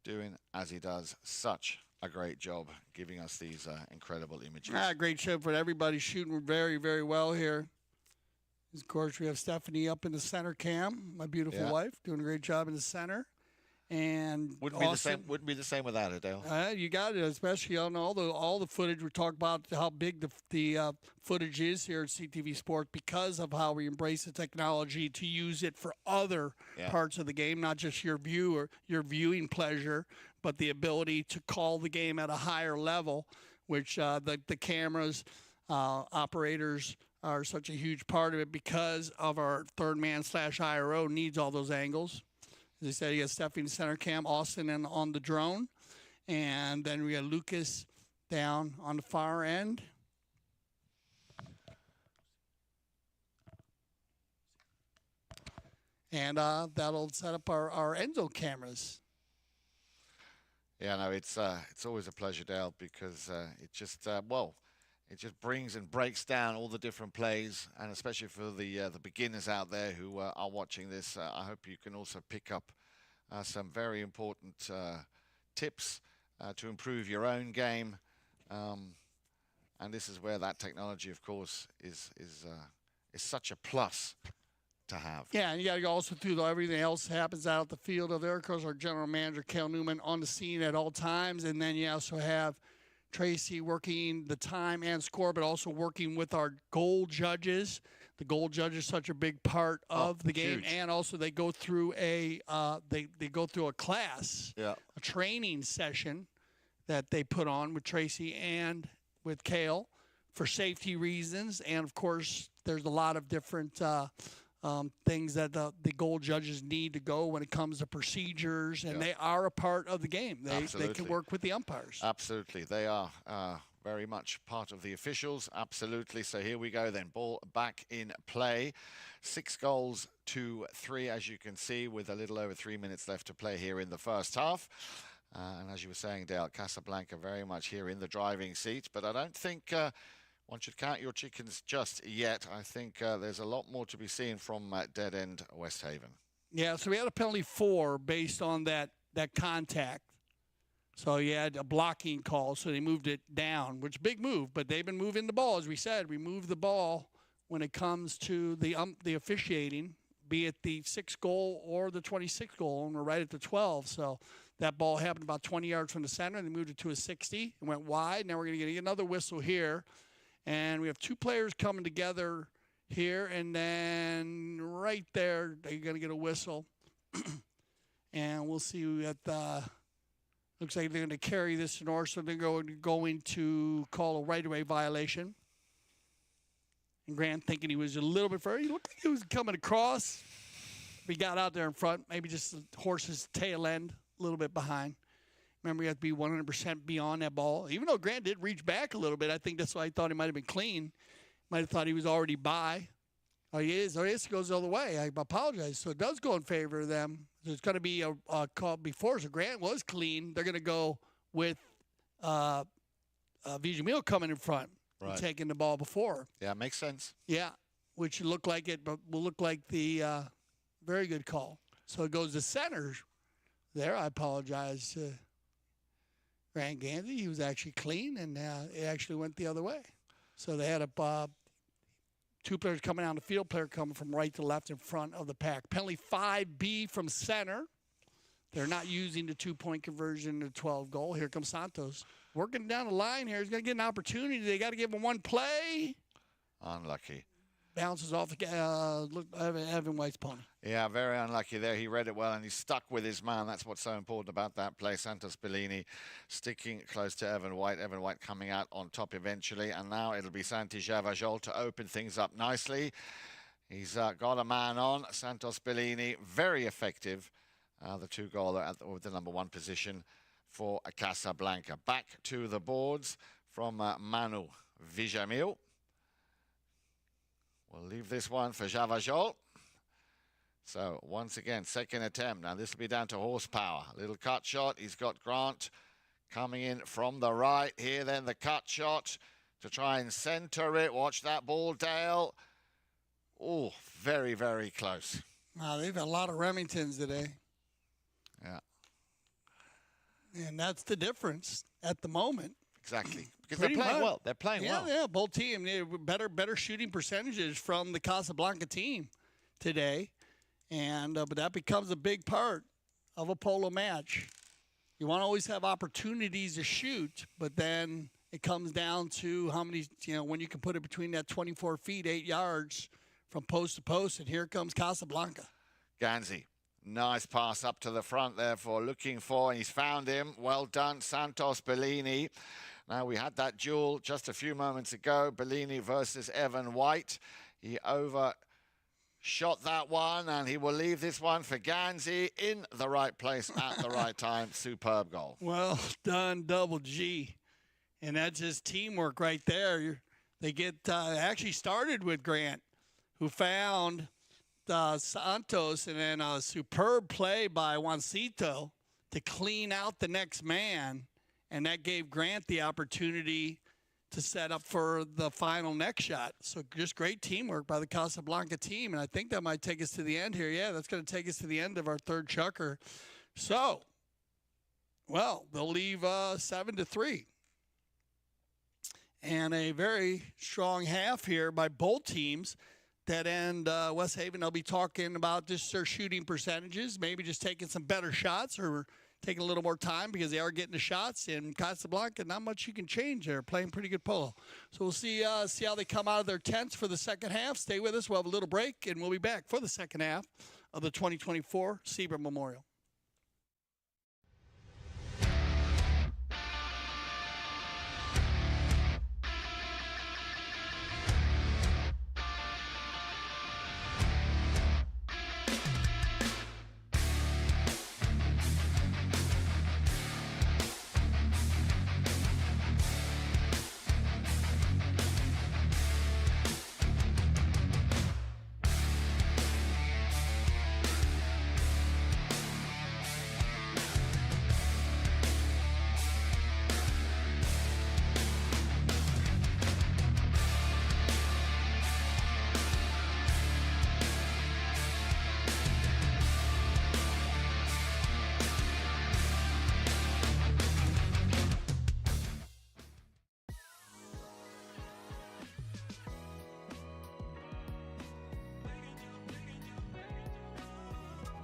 doing as he does such a great job giving us these incredible images. Great show for everybody shooting very, very well here. Of course, we have Stephanie up in the center cam, my beautiful wife, doing a great job in the center. And wouldn't be the same without it, Dale. You got it, especially on all the footage. We talk about how big the footage is here at CTV Sport because of how we embrace the technology to use it for other parts of the game, not just your view or your viewing pleasure, but the ability to call the game at a higher level, which the cameras, operators are such a huge part of it because of our third man / IRO needs all those angles. As I said, you got Stephanie in the center cam, Austin on the drone, and then we got Lucas down on the far end. And that'll set up our end zone cameras. Yeah, no, it's always a pleasure, Dale, because it just it just brings and breaks down all the different plays, and especially for the beginners out there who are watching this, I hope you can also pick up some very important tips to improve your own game. And this is where that technology, of course, is such a plus to have. Yeah, and you got to go also through everything else that happens out at the field of there. Of course, our general manager, Cal Newman, on the scene at all times, and then you also have Tracy working the time and score, but also working with our goal judges. The goal judge is such a big part of the game, and also they go through a they go through a class, a training session that they put on with Tracy and with Kale for safety reasons, and of course there's a lot of different things that the goal judges need to go when it comes to procedures, and they are a part of the game. They can work with the umpires. Absolutely. They are very much part of the officials. Absolutely. So here we go then. Ball back in play. 6 goals to 3, as you can see, with a little over 3 minutes left to play here in the first half. And as you were saying, Dale, Casablanca very much here in the driving seat. But I don't think one should count your chickens just yet. I think there's a lot more to be seen from Deadend West Haven. Yeah, so we had a penalty 4 based on that contact. So you had a blocking call, so they moved it down, which big move. But they've been moving the ball, as we said. We move the ball when it comes to the officiating, be it the 6th goal or the 26th goal, and we're right at the 12. So that ball happened about 20 yards from the center, and they moved it to a 60 and went wide. Now we're going to get another whistle here. And we have 2 players coming together here, and then right there, they're going to get a whistle. And we'll see at the looks like they're going to carry this north, so they're going to call a right-of-way violation. And Grant thinking he was a little bit further. He looked like he was coming across. We got out there in front, maybe just the horse's tail end, a little bit behind. Remember, you have to be 100% beyond that ball. Even though Grant did reach back a little bit, I think that's why I thought he might have been clean. Might have thought he was already by. Oh, he is. Oh, yes, it goes the other way. I apologize. So it does go in favor of them. There's going to be a call before. So Grant was clean. They're going to go with Vijamil coming in front and taking the ball before. Yeah, makes sense. Yeah, which look like it, but will look like the very good call. So it goes to center there. I apologize to Grant Gandy. He was actually clean, and it actually went the other way. So they had a 2 players coming down the field, player coming from right to left in front of the pack. Penalty 5B from center. They're not using the 2-point conversion to 12 goal. Here comes Santos. Working down the line here. He's going to get an opportunity. They got to give him one play. Unlucky. Bounces off Evan White's pony. Yeah, very unlucky there. He read it well, and he stuck with his man. That's what's so important about that play. Santos Bellini sticking close to Evan White. Evan White coming out on top eventually. And now it'll be Santi Javajol to open things up nicely. He's got a man on. Santos Bellini, very effective. the two-goaler with the number 1 position for Casablanca. Back to the boards from Manu Vijamil. We'll leave this one for Javajol. So once again, second attempt. Now this will be down to horsepower. Little cut shot. He's got Grant coming in from the right. Here then the cut shot to try and center it. Watch that ball, Dale. Oh, very, very close. Wow, they've had a lot of Remingtons today. Yeah. And that's the difference at the moment. Exactly. Because Pretty they're playing much. well. They're playing well. Yeah, both teams. Better shooting percentages from the Casablanca team today. And but that becomes a big part of a polo match. You want to always have opportunities to shoot, but then it comes down to how many, when you can put it between that 24 feet, 8 yards from post to post. And here comes Casablanca. Ganzi. Nice pass up to the front there for looking for, and he's found him. Well done, Santos Bellini. Now, we had that duel just a few moments ago, Bellini versus Evan White. He overshot that one, and he will leave this one for Ganzi in the right place at the right time. Superb goal. Well done, Double G. And that's just teamwork right there. They get actually started with Grant, who found Santos, and then a superb play by Juancito to clean out the next man, and that gave Grant the opportunity to set up for the final next shot. So just great teamwork by the Casablanca team, and I think that might take us to the end here. Yeah, that's going to take us to the end of our third chukker. So, well, they'll leave 7-3. And a very strong half here by both teams. Deadend West Haven, they'll be talking about just their shooting percentages, maybe just taking some better shots or taking a little more time because they are getting the shots. In Casablanca, not much you can change there, playing pretty good polo. So we'll see how they come out of their tents for the second half. Stay with us. We'll have a little break, and we'll be back for the second half of the 2024 Sieber Memorial.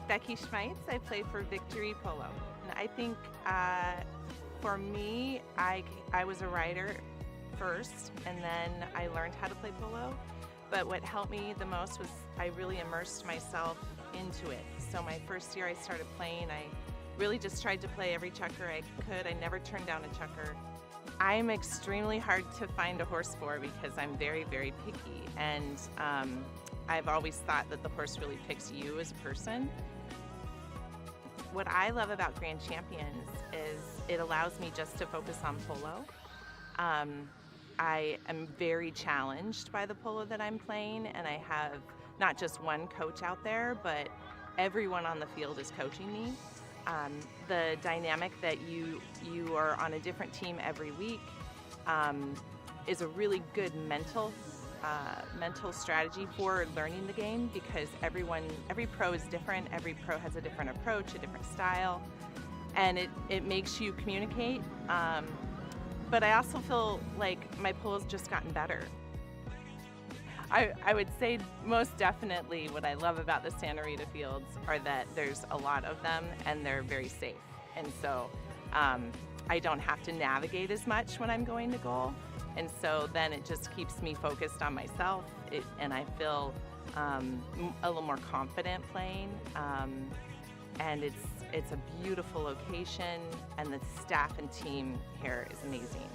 Becky Schmeitz. I play for Victory Polo. And I think for me, I was a rider first, and then I learned how to play polo. But what helped me the most was I really immersed myself into it. So my first year I started playing, I really just tried to play every chukker I could. I never turned down a chukker. I'm extremely hard to find a horse for because I'm very, very picky. And I've always thought that the horse really picks you as a person. What I love about Grand Champions is it allows me just to focus on polo. I am very challenged by the polo that I'm playing, and I have not just one coach out there, but everyone on the field is coaching me. The dynamic that you are on a different team every week is a really good mental strategy for learning the game, because every pro is different. Every pro has a different approach, a different style, and it makes you communicate. But I also feel like my polo's just gotten better. I would say most definitely what I love about the Santa Rita fields are that there's a lot of them and they're very safe. And so I don't have to navigate as much when I'm going to goal. And so then it just keeps me focused on myself, and I feel a little more confident playing. And it's a beautiful location, and the staff and team here is amazing.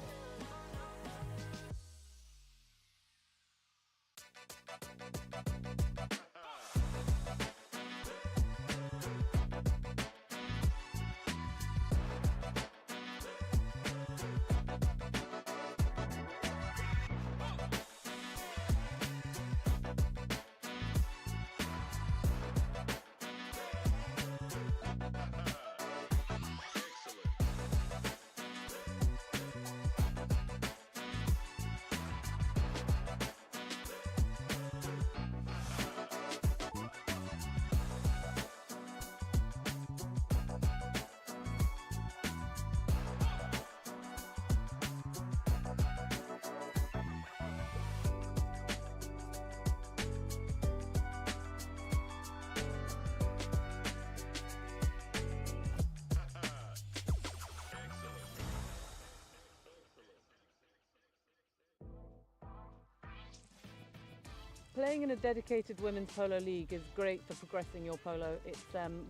Playing in a dedicated women's polo league is great for progressing your polo. It's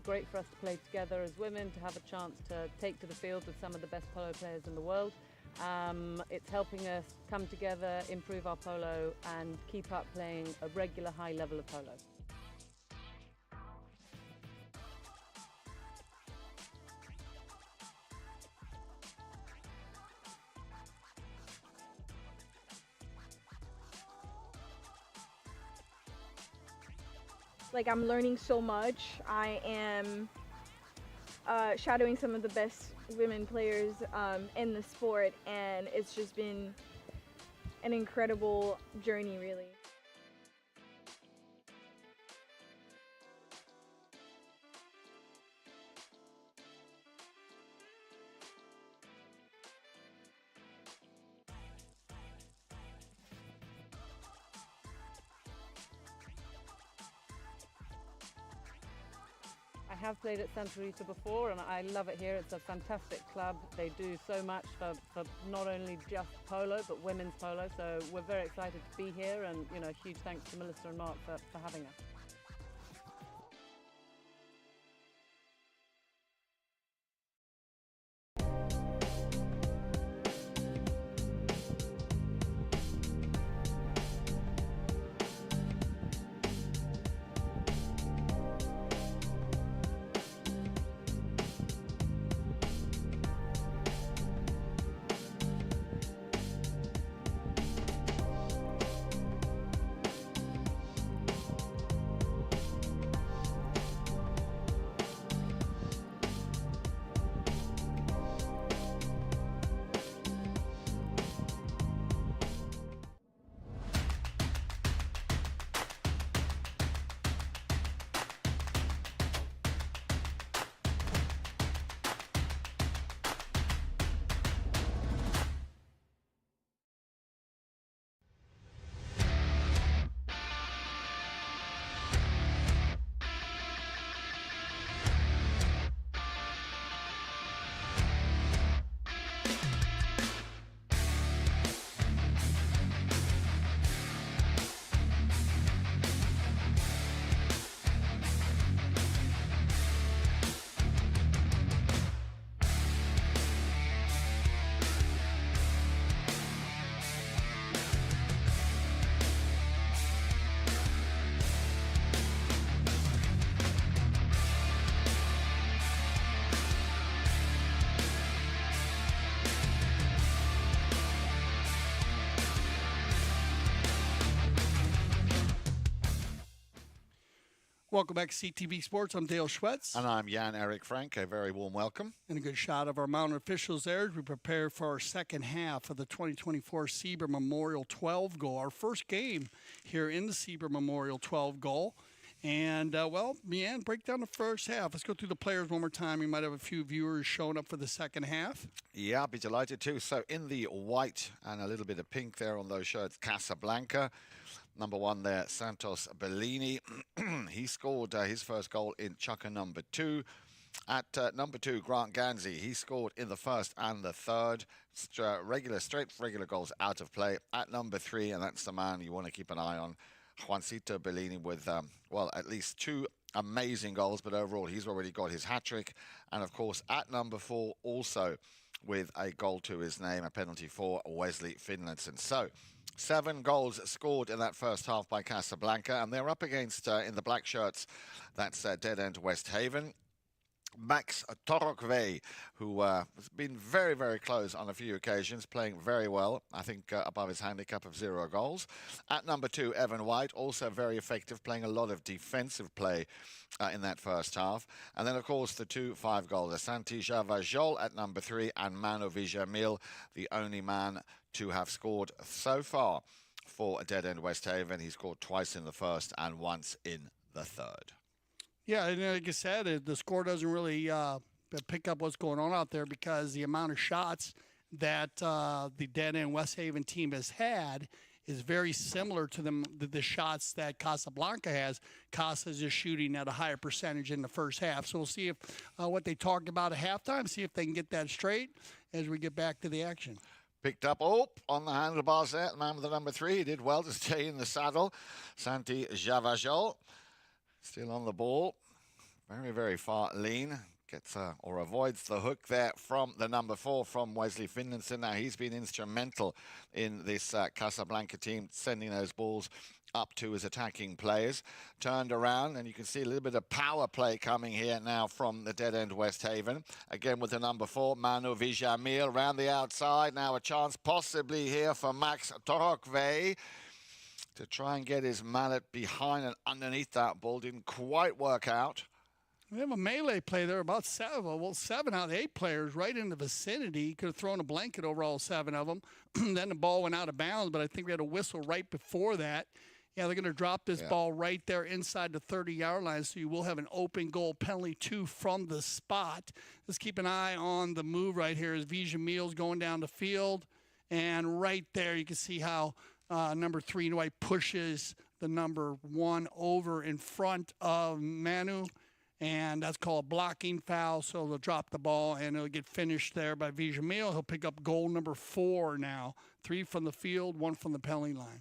great for us to play together as women, to have a chance to take to the field with some of the best polo players in the world. It's helping us come together, improve our polo and keep up playing a regular high level of polo. Like, I'm learning so much. I am shadowing some of the best women players in the sport, and it's just been an incredible journey, really. I have played at Santa Rita before and I love it here. It's a fantastic club. They do so much for not only just polo but women's polo, so we're very excited to be here, and huge thanks to Melissa and Mark for having us. Welcome back to CTV Sports. I'm Dale Schwetz. And I'm Jan-Erik Frank. A very warm welcome. And a good shot of our mountain officials there as we prepare for our second half of the 2024 Sieber Memorial 12 goal, our first game here in the Sieber Memorial 12 goal. And, well, Leanne, break down the first half. Let's go through the players one more time. We might have a few viewers showing up for the second half. Yeah, I'll be delighted to. So in the white and a little bit of pink there on those shirts, Casablanca. Number one there, Santos Bellini. He scored his first goal in Chukker number 2. At number 2, Grant Ganzi. He scored in the first and the third. Straight regular goals out of play. At number 3, and that's the man you want to keep an eye on, Juancito Bellini with, well, at least 2 amazing goals, but overall he's already got his hat-trick. And, of course, at number 4, also with a goal to his name, a penalty for Wesley Finlayson. So, 7 goals scored in that first half by Casablanca, and they're up against, in the black shirts, that's Deadend West Haven. Max Torokvei, who has been very, very close on a few occasions, playing very well, I think above his handicap of 0 goals. At number 2, Evan White, also very effective, playing a lot of defensive play in that first half. And then, of course, the 2 5-goalers, Santija Vajol at number 3 and Mano Vijamil, the only man to have scored so far for Deadend West Haven. He scored twice in the first and once in the third. Yeah, and like I said, the score doesn't really pick up what's going on out there because the amount of shots that the Deadend West Haven team has had is very similar to the shots that Casablanca has. Casa is just shooting at a higher percentage in the first half. So we'll see if what they talked about at halftime, see if they can get that straight as we get back to the action. Picked up, on the handlebars there. The man with the number 3, he did well to stay in the saddle. Santi Javajol, still on the ball. Very, very far lean. Gets or avoids the hook there from the number 4 from Wesley Finlayson. Now, he's been instrumental in this Casablanca team, sending those balls up to his attacking players. Turned around, and you can see a little bit of power play coming here now from the Deadend West Haven. Again with the number 4, Manu Vijamil, round the outside. Now a chance possibly here for Max Torokve to try and get his mallet behind and underneath that ball. Didn't quite work out. We have a melee play there, about 7 out of 8 players right in the vicinity. He could have thrown a blanket over all 7 of them. Then the ball went out of bounds, but I think we had a whistle right before that. Yeah, they're going to drop this ball right there inside the 30-yard line, so you will have an open goal penalty, 2 from the spot. Let's keep an eye on the move right here as Vijamil's going down the field. And right there you can see how number 3 Dwight pushes the number 1 over in front of Manu. And that's called a blocking foul, so they'll drop the ball, and it'll get finished there by Vijamil. He'll pick up goal number 4 now. 3 from the field, 1 from the penalty line.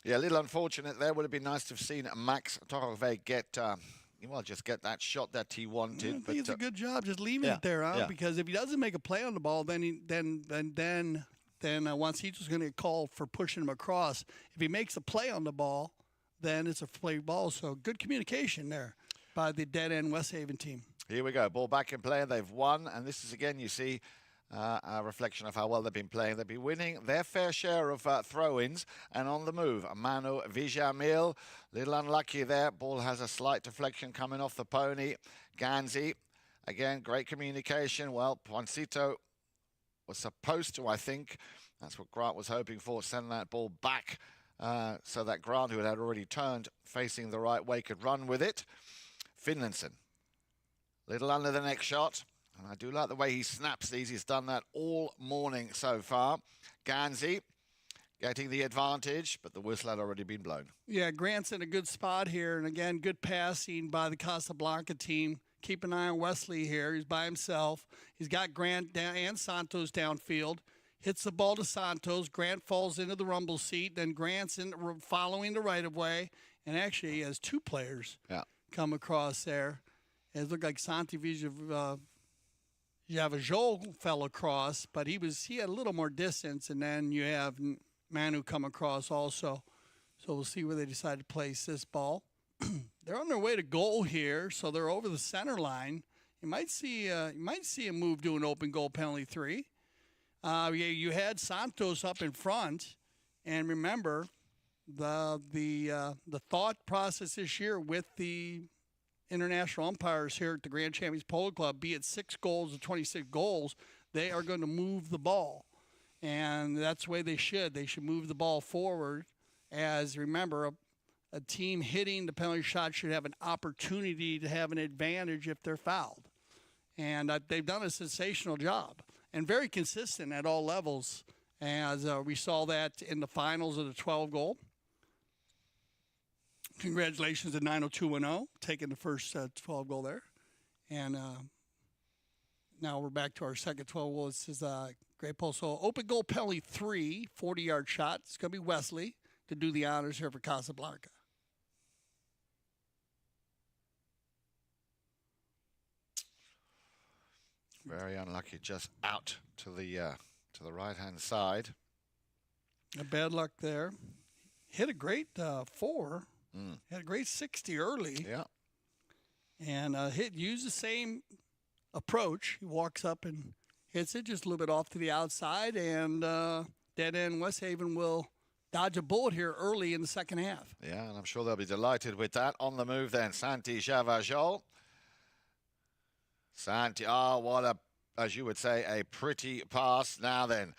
Yeah, a little unfortunate there. Would have been nice to have seen Max Torokve get, just get that shot that he wanted. I think it's a good job just leaving it there, huh? Because if he doesn't make a play on the ball, then Juancito's going to get called for pushing him across. If he makes a play on the ball, then it's a play ball. So good communication there by the Deadend West Haven team. Here we go. Ball back in play. They've won. And this is, again, you see a reflection of how well they've been playing. They've been winning their fair share of throw-ins and on the move. Manu Vijamil, little unlucky there. Ball has a slight deflection coming off the pony. Ganzi, again, great communication. Well, Juancito was supposed to, I think, that's what Grant was hoping for, send that ball back so that Grant, who had already turned facing the right way, could run with it. Finlayson, little under the neck shot. And I do like the way he snaps these. He's done that all morning so far. Ganzi getting the advantage, but the whistle had already been blown. Yeah, Grant's in a good spot here. And again, good passing by the Casablanca team. Keep an eye on Wesley here. He's by himself. He's got Grant down and Santos downfield. Hits the ball to Santos. Grant falls into the rumble seat. Then Grant's following the right of way. And actually, he has 2 players come across there. It looked like Santi Javajol fell across, but he had a little more distance, and then you have Manu come across also. So we'll see where they decide to place this ball. They're on their way to goal here, so they're over the center line. You might see a move to an open goal penalty 3. You had Santos up in front, and remember the thought process this year with the international umpires here at the Grand Champions Polo Club, be it 6 goals or 26 goals, they are going to move the ball. And that's the way they should. They should move the ball forward. As, remember, a team hitting the penalty shot should have an opportunity to have an advantage if they're fouled. And they've done a sensational job and very consistent at all levels, as we saw that in the finals of the 12 goal. Congratulations to 90210, taking the first 12 goal there. And now we're back to our second 12 goal. This is great pull. So open goal penalty 3, 40-yard shot. It's going to be Wesley to do the honors here for Casablanca. Very unlucky, just out to the right-hand side. A bad luck there. Hit a great 4. Had a great 60 early. Yeah. And used the same approach. He walks up and hits it just a little bit off to the outside, and Deadend West Haven will dodge a bullet here early in the second half. Yeah, and I'm sure they'll be delighted with that. On the move then, Santi Javajol. Santi, what as you would say, a pretty pass. Now then,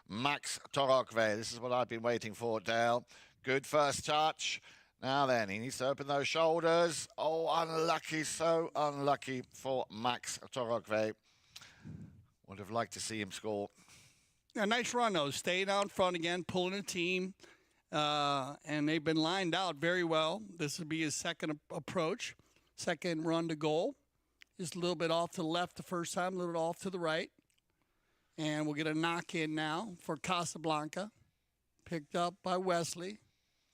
Max Torokve. This is what I've been waiting for, Dale. Good first touch. Now then, he needs to open those shoulders. Oh, unlucky, so unlucky for Max Torokve. Would have liked to see him score. Yeah, nice run, though. Staying out front again, pulling a team. And they've been lined out very well. This would be his second approach, second run to goal. Just a little bit off to the left the first time, a little bit off to the right. And we'll get a knock in now for Casablanca. Picked up by Wesley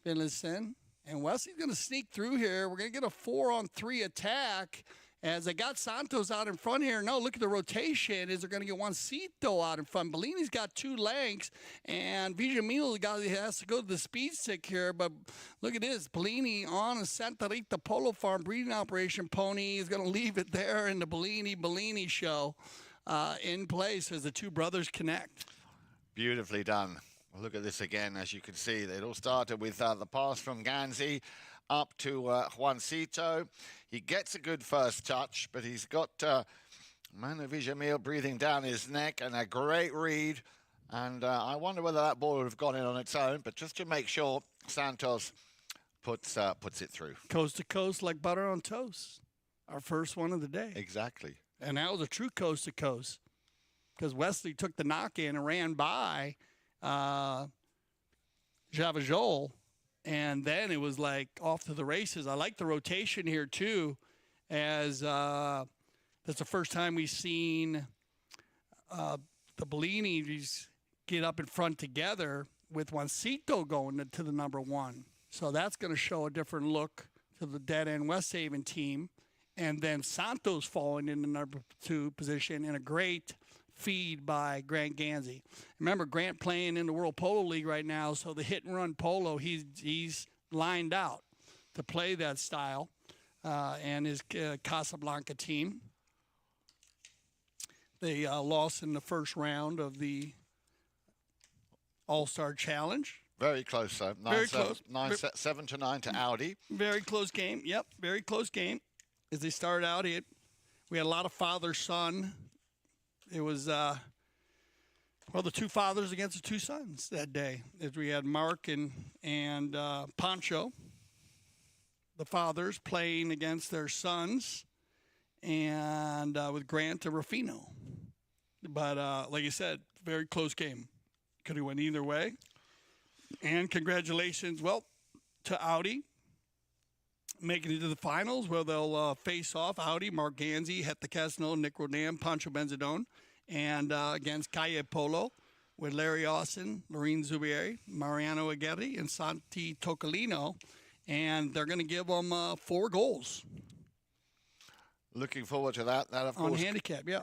Finlayson. And Wesley's going to sneak through here. We're going to get a 4-on-3 attack as they got Santos out in front here. No, look at the rotation. Is they're going to get Juancito out in front. Bellini's got 2 lengths, and Villamil has to go to the speed stick here. But look at this. Bellini on a Santa Rita Polo Farm breeding operation pony. Is going to leave it there in the Bellini show in place as the 2 brothers connect. Beautifully done. Look at this again. As you can see, it all started with the pass from Ganzi up to Juancito. He gets a good first touch, but he's got Manu Villamil breathing down his neck and a great read. And I wonder whether that ball would have gone in on its own, but just to make sure, Santos puts it through. Coast to coast like butter on toast. Our first one of the day. Exactly. And that was a true coast to coast because Wesley took the knock in and ran by Javajol. And then it was like off to the races. I like the rotation here, too, as that's the first time we've seen the Bellinis get up in front together with Juancito going to the number 1. So that's going to show a different look to the Deadend West Haven team. And then Santos falling in the number 2 position in a great feed by Grant Ganzi. Remember, Grant playing in the World Polo League right now, so the hit-and-run polo, he's lined out to play that style and his Casablanca team. They lost in the first round of the All-Star Challenge. Very close, though. Very close. 7-9 to Audi. Very close game. Yep, very close game. As they started out, we had a lot of father-son. It was, the 2 fathers against the 2 sons that day. As we had Mark and Pancho, the fathers playing against their sons, and with Grant and Rufino. But like I said, very close game. Could have went either way. And congratulations, to Audi making it to the finals where they'll face off Audi, Mark Ganzi, Heta Casno, Nick Rodam, Pancho Benzadone, and against Calle Polo with Larry Austin, Lorene Zubieri, Mariano Aguirre, and Santi Tocolino. And they're going to give them 4 goals. Looking forward to that. That, of course, on handicap, yeah.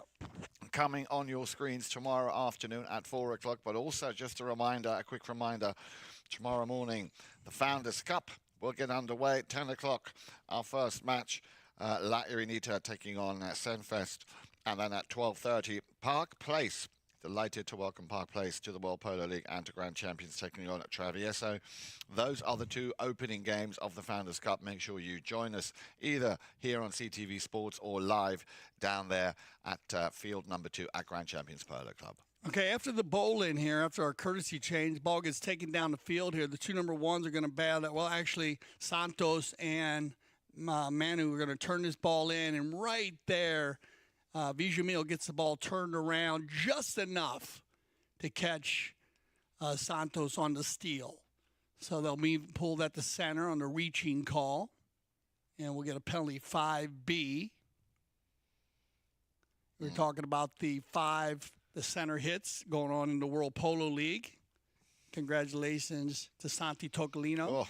Coming on your screens tomorrow afternoon at 4 o'clock. But also just a quick reminder, tomorrow morning, the Founders Cup will get underway at 10 o'clock. Our first match, La Irinita taking on Senfest. And then at 12:30, Park Place. Delighted to welcome Park Place to the World Polo League and to Grand Champions taking on at Travieso. Those are the 2 opening games of the Founders Cup. Make sure you join us either here on CTV Sports or live down there at field number 2 at Grand Champions Polo Club. Okay, after the bowl in here, after our courtesy change, ball gets taken down the field here. The 2 number 1s are going to battle. Well, actually, Santos and Manu are going to turn this ball in, and right there, Villamil gets the ball turned around just enough to catch Santos on the steal. So they'll pull that to center on the reaching call, and we'll get a penalty 5B. We're talking about the center hits going on in the World Polo League. Congratulations to Santi Tocolino.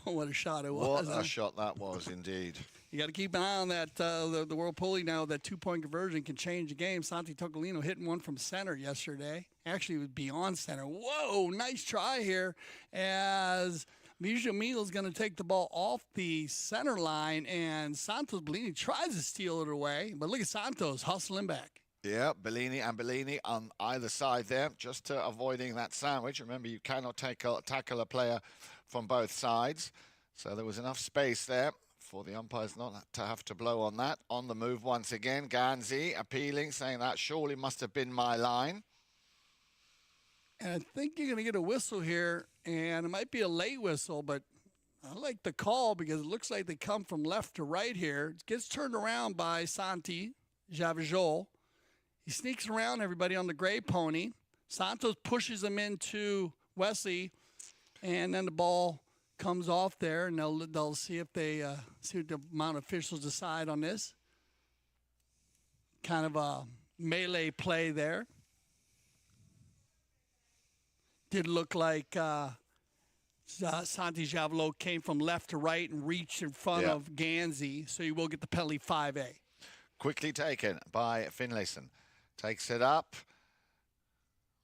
Oh, what a shot it was. What a shot that was, indeed. You got to keep an eye on that. The World Polo League now, that 2-point conversion can change the game. Santi Tocolino hitting one from center yesterday. Actually, it was beyond center. Whoa, nice try here as Villamil is going to take the ball off the center line, and Santos Bellini tries to steal it away. But look at Santos hustling back. Yeah, Bellini on either side there, just avoiding that sandwich. Remember, you cannot tackle a player from both sides. So there was enough space there for the umpires not to have to blow on that. On the move once again, Ganzi appealing, saying that surely must have been my line. And I think you're going to get a whistle here, and it might be a late whistle, but I like the call because it looks like they come from left to right here. It gets turned around by Santi Javajol. He sneaks around everybody on the gray pony. Santos pushes him into Wesley, and then the ball comes off there, and they'll see if they see what the amount of officials decide on this. Kind of a melee play there. Did look like Santi Javelot came from left to right and reached in front of Gansey, so you will get the penalty 5A. Quickly taken by Finlayson. Takes it up.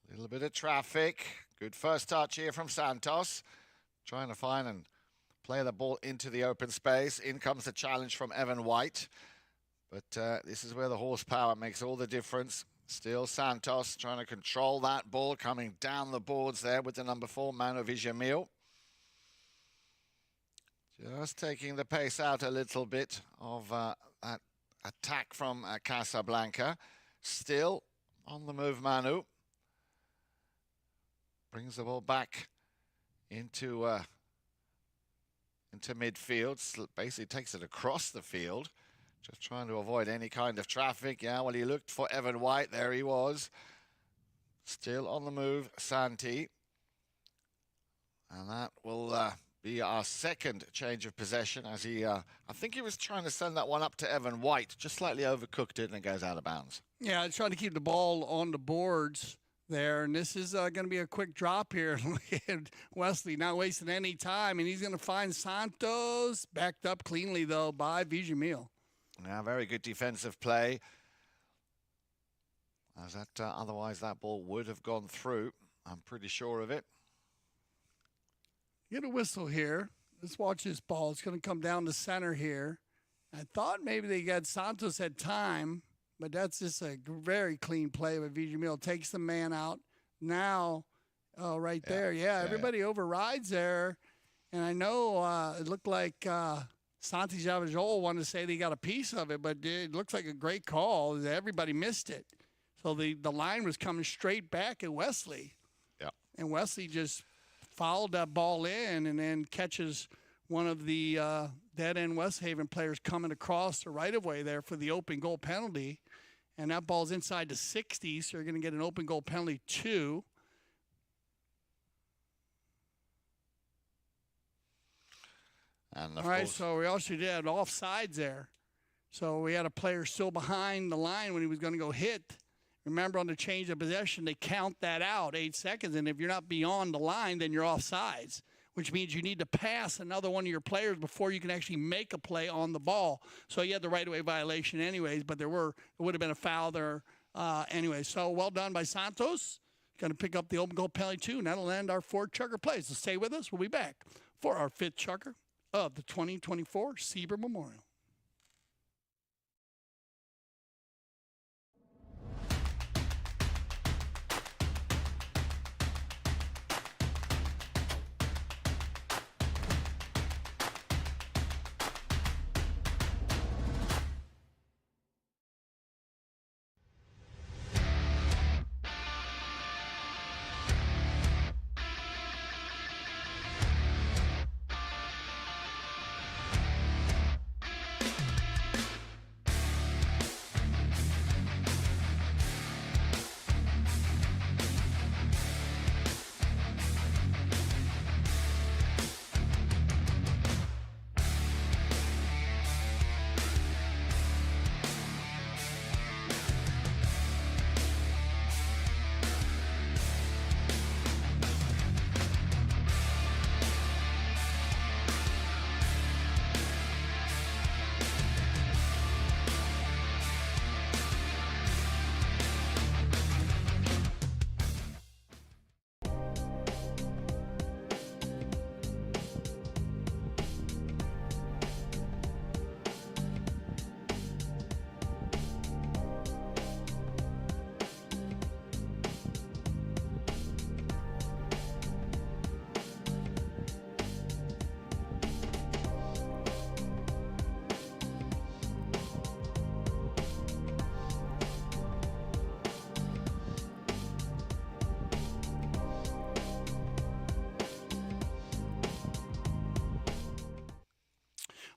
A little bit of traffic. Good first touch here from Santos. Trying to find and play the ball into the open space. In comes the challenge from Evan White. But this is where the horsepower makes all the difference. Still Santos trying to control that ball, coming down the boards there with the number 4, Mano Vijamil. Just taking the pace out a little bit of that attack from Casablanca. Still on the move, Manu. Brings the ball back into midfield. Basically takes it across the field. Just trying to avoid any kind of traffic. Yeah, well, he looked for Evan White. There he was. Still on the move, Santi. And that will be our second change of possession as he, I think he was trying to send that one up to Evan White. Just slightly overcooked it and it goes out of bounds. Yeah, trying to keep the ball on the boards there. And this is going to be a quick drop here. Wesley not wasting any time. And he's going to find Santos. Backed up cleanly, though, by Vijamil. Now, very good defensive play. As that, otherwise, that ball would have gone through. I'm pretty sure of it. Get a whistle here. Let's watch this ball. It's going to come down the center here. I thought maybe they got Santos had time, but that's just a very clean play by Vijamil. Takes the man out. Now, right there. Yeah, everybody overrides there. And I know it looked like Santi Javajol wanted to say they got a piece of it, but it looks like a great call. Everybody missed it. So the line was coming straight back at Wesley. Yeah. And Wesley just fouled that ball in and then catches one of the Deadend West Haven players coming across the right-of-way there for the open goal penalty. And that ball's inside the 60, so you're going to get an open goal penalty 2. And all right, so we also did have offsides there. So we had a player still behind the line when he was going to go hit. Remember, on the change of possession, they count that out 8 seconds. And if you're not beyond the line, then you're offsides, which means you need to pass another one of your players before you can actually make a play on the ball. So you had the right-of-way violation anyways, but it would have been a foul there anyway. So well done by Santos. Going to pick up the open goal penalty 2, and that'll end our 4 Chukker plays. So stay with us. We'll be back for our 5th Chukker of the 2024 Sieber Memorial.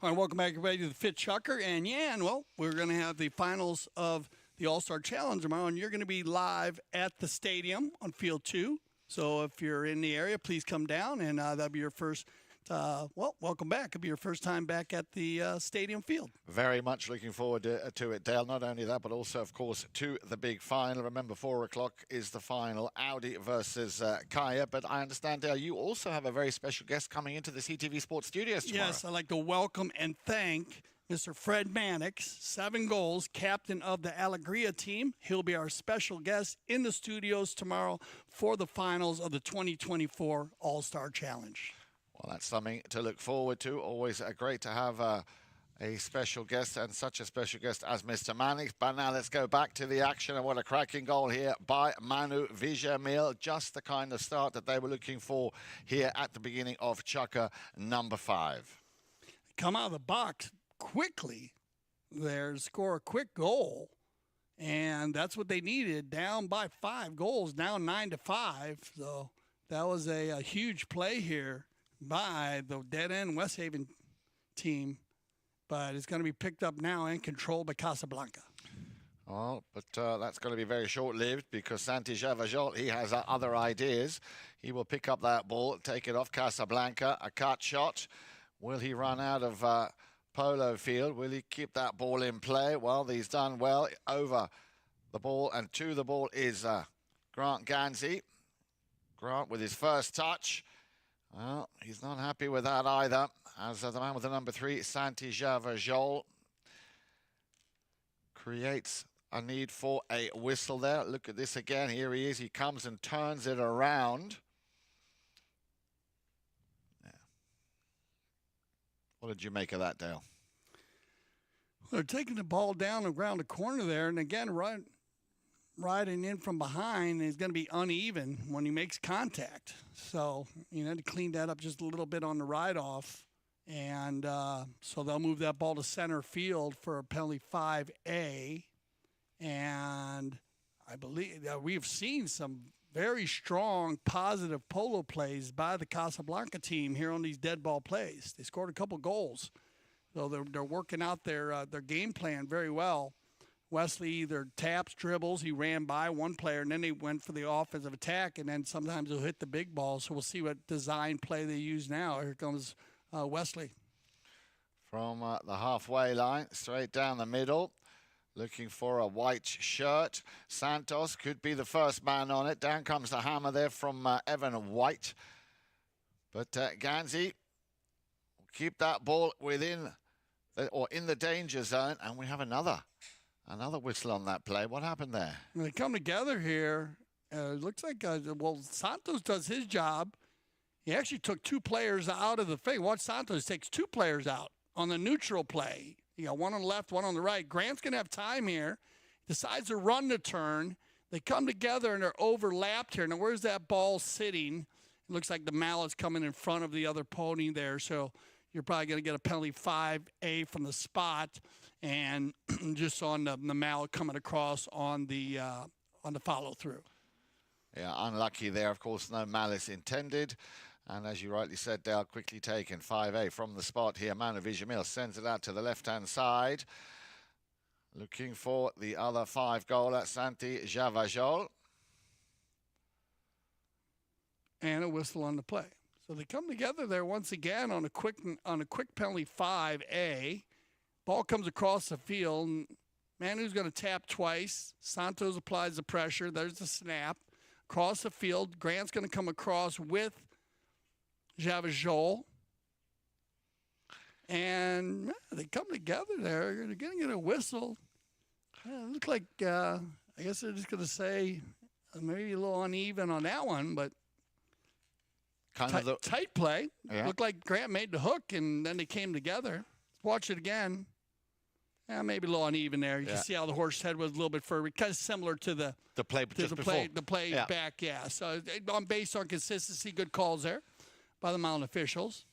All right, welcome back, everybody, to the 5th Chukker. And, well, we're going to have the finals of the All-Star Challenge tomorrow, and you're going to be live at the stadium on Field 2. So if you're in the area, please come down, and that'll be your first well, welcome back. It'll be your first time back at the stadium field. Very much looking forward to it, Dale. Not only that, but also, of course, to the big final. Remember, 4 o'clock is the final, Audi versus Kaya. But I understand, Dale, you also have a very special guest coming into the CTV Sports Studios tomorrow. Yes, I'd like to welcome and thank Mr. Fred Mannix, 7 goals, captain of the Alegria team. He'll be our special guest in the studios tomorrow for the finals of the 2024 All-Star Challenge. Well, that's something to look forward to. Always great to have a special guest, and such a special guest as Mr. Mannix. But now let's go back to the action, and what a cracking goal here by Manu Vijamil. Just the kind of start that they were looking for here at the beginning of Chukker number 5. Come out of the box quickly there, score a quick goal, and that's what they needed. Down by 5 goals, now 9-5. So that was a huge play here by the Deadend West Haven team, but it's going to be picked up now and controlled by Casablanca. Well, but that's going to be very short-lived, because Santi Javajol, he has other ideas. He will pick up that ball, take it off Casablanca, a cut shot. Will he run out of polo field? Will he keep that ball in play? Well, he's done well over the ball, and to the ball is Grant Ganzi. Grant with his first touch. Well, he's not happy with that either, as the man with the number 3, Santi Javajol, creates a need for a whistle there. Look at this again. Here he is. He comes and turns it around. Yeah. What did you make of that, Dale? They're taking the ball down around the corner there, and again, riding in from behind is going to be uneven when he makes contact. So, you know, to clean that up just a little bit on the ride-off. And so they'll move that ball to center field for a penalty 5A. And I believe that we've seen some very strong, positive polo plays by the Casablanca team here on these dead ball plays. They scored a couple goals. So they're working out their game plan very well. Wesley either taps, dribbles, he ran by one player, and then they went for the offensive attack, and then sometimes they'll hit the big ball. So we'll see what design play they use now. Here comes Wesley. From the halfway line, straight down the middle, looking for a white shirt. Santos could be the first man on it. Down comes the hammer there from Evan White. But Ganzi will keep that ball within or in the danger zone, and we have another whistle on that play. What happened there? When they come together here, it looks like, well, Santos does his job. He actually took 2 players out of the thing. Watch, Santos takes 2 players out on the neutral play. You got one on the left, one on the right. Grant's going to have time here. Decides to run the turn. They come together, and they're overlapped here. Now, where's that ball sitting? It looks like the mallet's coming in front of the other pony there, so you're probably going to get a penalty 5A from the spot, and just on the mallet coming across on the follow-through. Yeah, unlucky there. Of course, no malice intended. And as you rightly said, Dale, quickly taken 5A from the spot here. Manu Vijamil sends it out to the left-hand side. Looking for the other 5-goaler, Santi Javajol. And a whistle on the play. So they come together there once again on a quick penalty 5A. Ball comes across the field. Manu's going to tap twice. Santos applies the pressure. There's the snap. Across the field, Grant's going to come across with Javajol. And they come together there. They're going to get a whistle. It looks like, I guess they're just going to say maybe a little uneven on that one, but tight play. Yeah. Looked like Grant made the hook, and then they came together. Watch it again. Yeah, maybe a little uneven there. You can see how the horse head was a little bit further, kind of similar to the play just before. The play back, yeah. So based on consistency, good calls there by the mountain officials.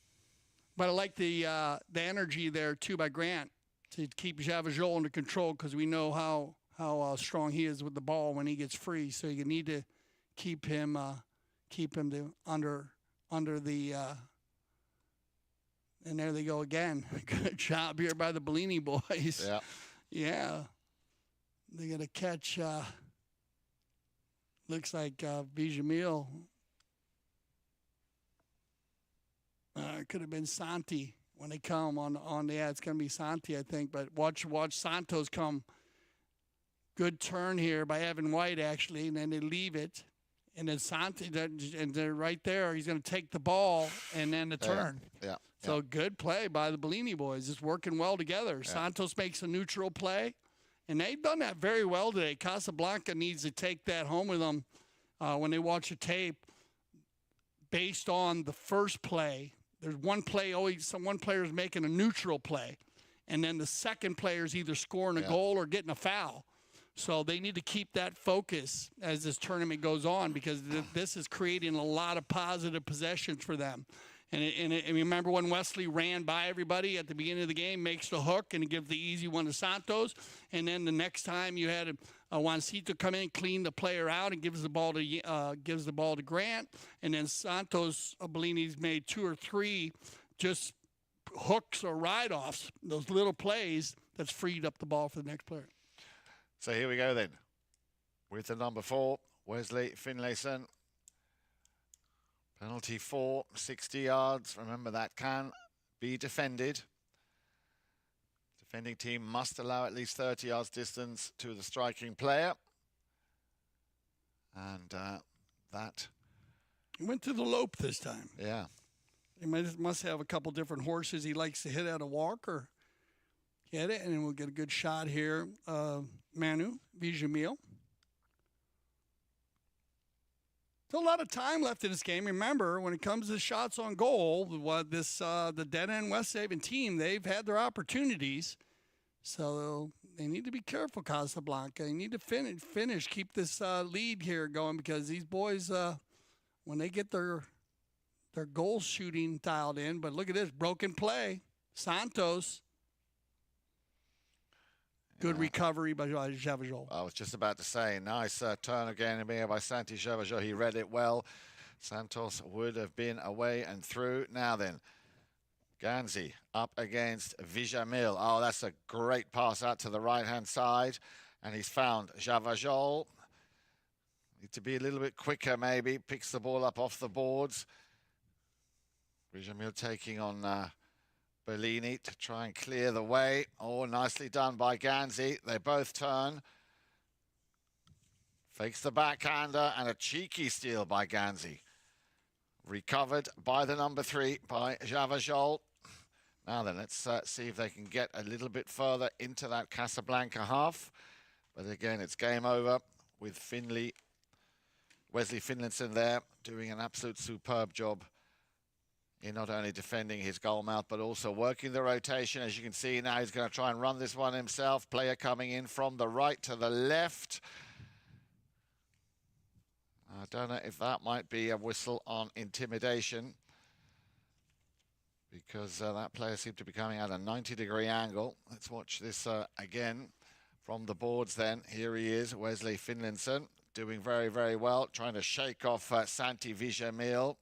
But I like the energy there too by Grant to keep Javajol under control, because we know how strong he is with the ball when he gets free. So you need to keep him under the. And there they go again. Good job here by the Bellini boys. Yeah. Yeah. They're going to catch, looks like Vijamil. It could have been Santi when they come on. Yeah, it's going to be Santi, I think. But watch Santos come. Good turn here by Evan White, actually, and then they leave it. And then Santi, and they're right there. He's going to take the ball and then the turn. Yeah. So good play by the Bellini boys. It's working well together. Yeah. Santos makes a neutral play, and they've done that very well today. Casablanca needs to take that home with them when they watch the tape based on the first play. There's one play, always one player is making a neutral play, and then the second player is either scoring a goal or getting a foul. So they need to keep that focus as this tournament goes on, because this is creating a lot of positive possessions for them. And remember when Wesley ran by everybody at the beginning of the game, makes the hook and gives the easy one to Santos, and then the next time you had Juancito come in, clean the player out, and gives the ball to Grant, and then Santos Bellini's made 2 or 3 just hooks or ride-offs, those little plays that's freed up the ball for the next player. So here we go then, with the number 4, Wesley Finlayson. Penalty 4, 60 yards. Remember, that can be defended. Defending team must allow at least 30 yards distance to the striking player. And that... He went to the lope this time. Yeah. He must have a couple different horses he likes to hit at a walk or get it, and then we'll get a good shot here. Manu Vijamil. There's a lot of time left in this game. Remember, when it comes to shots on goal, the Deadend Windswept team, they've had their opportunities. So they need to be careful, Casablanca. They need to finish, keep this lead here going, because these boys, when they get their goal shooting dialed in, but look at this, broken play. Santos. Good recovery by Javajol. I was just about to say, nice turn again here by Santi Javajol. He read it well. Santos would have been away and through. Now then, Ganzi up against Vijamil. Oh, that's a great pass out to the right-hand side. And he's found Javajol. Need to be a little bit quicker, maybe. Picks the ball up off the boards. Vijamil taking on... Bellini to try and clear the way. Oh, nicely done by Ganzi. They both turn. Fakes the backhander and a cheeky steal by Ganzi. Recovered by the number 3, by Javajol. Now then, let's see if they can get a little bit further into that Casablanca half. But again, it's game over with Wesley Finlayson there doing an absolute superb job in not only defending his goal mouth, but also working the rotation. As you can see now, he's going to try and run this one himself. Player coming in from the right to the left. I don't know if that might be a whistle on intimidation, because that player seemed to be coming at a 90-degree angle. Let's watch this again from the boards then. Here he is, Wesley Finlayson, doing very, very well, trying to shake off Santi Vijamil.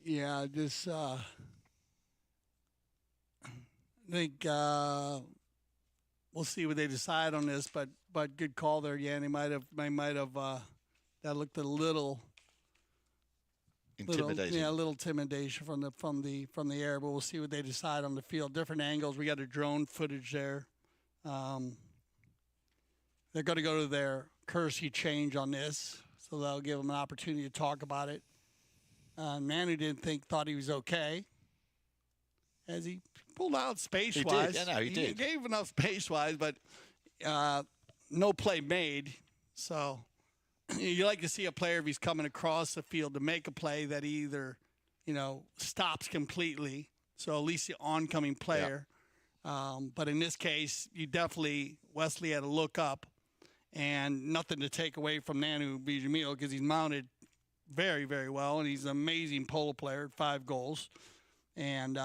Yeah, just I think we'll see what they decide on this, but good call there. Yeah, they might have that looked a little intimidating. A little intimidation from the air, but we'll see what they decide on the field. Different angles. We got a drone footage there. They're going to go to their courtesy change on this. So that'll give him an opportunity to talk about it. Manu thought he was okay, as he pulled out space-wise. He did. He gave enough space-wise, but no play made. So you like to see a player, if he's coming across the field, to make a play that he either, stops completely. So at least the oncoming player. Yeah. But in this case, Wesley had to look up. And nothing to take away from Manu Vijamil, because he's mounted very, very well, and he's an amazing polo player, 5 goals. And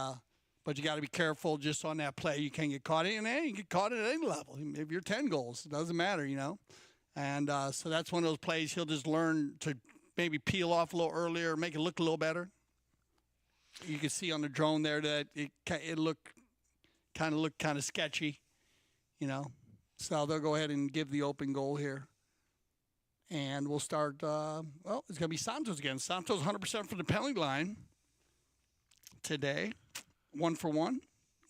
but you got to be careful just on that play. You can't get caught in it. You can get caught at any level. If you're 10 goals, it doesn't matter, And so that's one of those plays he'll just learn to maybe peel off a little earlier, make it look a little better. You can see on the drone there that it looked kind of sketchy, So they'll go ahead and give the open goal here. And we'll start, well, it's going to be Santos again. Santos 100% from the penalty line today, 1 for 1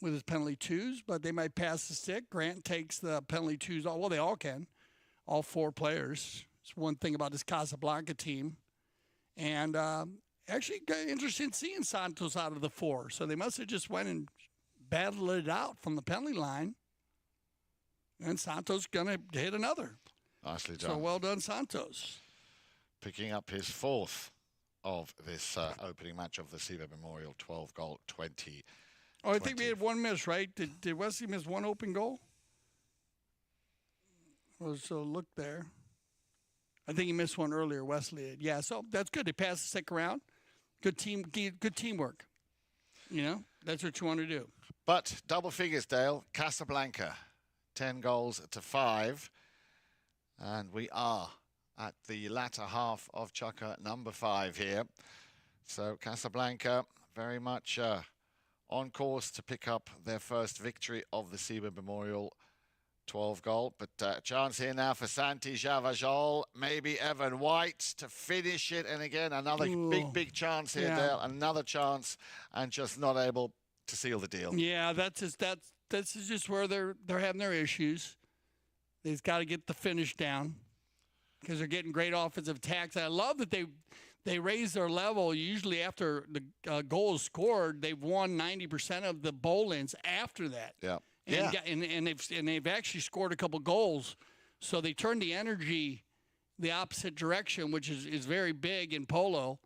with his penalty twos, but they might pass the stick. Grant takes the penalty twos. Well, they all can, all 4 players. It's one thing about this Casablanca team. And actually, interesting seeing Santos out of the 4. So they must have just went and battled it out from the penalty line. And Santos going to hit another. Nicely done. So well done, Santos. Picking up his 4th of this opening match of the Sieber Memorial, 12 goal, 20. Oh, I think we had 1 miss, right? Did Wesley miss 1 open goal? Well, so look there. I think he missed 1 earlier, Wesley did. Yeah, so that's good. They passed the stick around. Good teamwork. You know, that's what you want to do. But double figures, Dale. Casablanca, 10 goals to 5. And we are at the latter half of Chukker number 5 here. So Casablanca very much on course to pick up their first victory of the Sieber Memorial, 12 goal. But chance here now for Santi Javajol, maybe Evan White to finish it. And again, another big chance here, Dale. Another chance, and just not able to seal the deal. Yeah, that's just where they're having their issues. They've got to get the finish down because they're getting great offensive attacks. I love that they raise their level. Usually after the goal is scored, they've won 90% of the bowl-ins after that. Yeah. And they've actually scored a couple goals. So they turn the energy the opposite direction, which is very big in polo.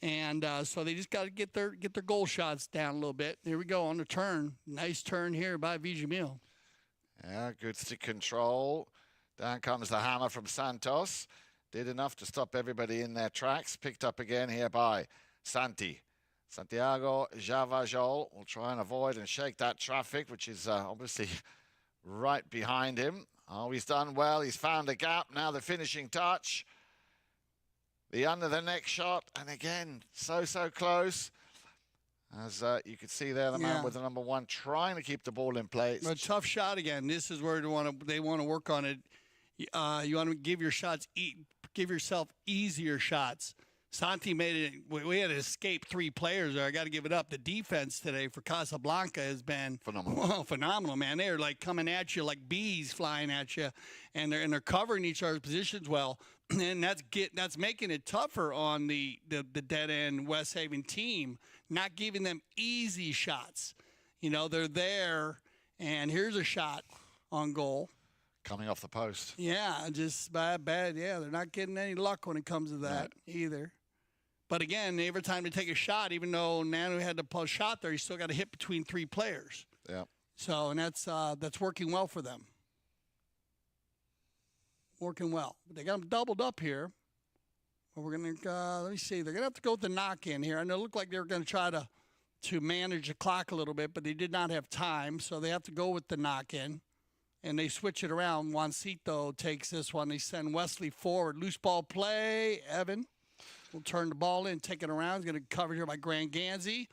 And so they just got to get their goal shots down a little bit. Here we go on the turn. Nice turn here by Vigimil. Yeah, good stick control. Down comes the hammer from Santos. Did enough to stop everybody in their tracks. Picked up again here by Santiago Javajol will try and avoid and shake that traffic, which is obviously right behind him. Oh, he's done well. He's found a gap. Now the finishing touch. The under the neck shot. And again, so close. As you can see there, the man with the number 1 trying to keep the ball in place. A tough shot again. This is where they want to work on it. You want to give yourself easier shots. Santi made it. We had to escape 3 players there. I got to give it up. The defense today for Casablanca has been phenomenal. Well, phenomenal, man. They're like coming at you like bees flying at you, and they're covering each other's positions well. And that's making it tougher on the Deadend West Haven team, not giving them easy shots. You know, they're there, and here's a shot on goal. Coming off the post. Yeah, just bad. Yeah, they're not getting any luck when it comes to that either. But again, every time they take a shot, even though Nanu had to pull a shot there, he still got to hit between 3 players. Yeah. So, and that's working well for them. Working well. But they got them doubled up here. But we're going to, let me see. They're going to have to go with the knock-in here. And it looked like they were going to try to manage the clock a little bit, but they did not have time. So they have to go with the knock-in. And they switch it around. Juancito takes this one. They send Wesley forward. Loose ball play. Evan will turn the ball in, take it around. He's going to be covered here by Grant Ganzi.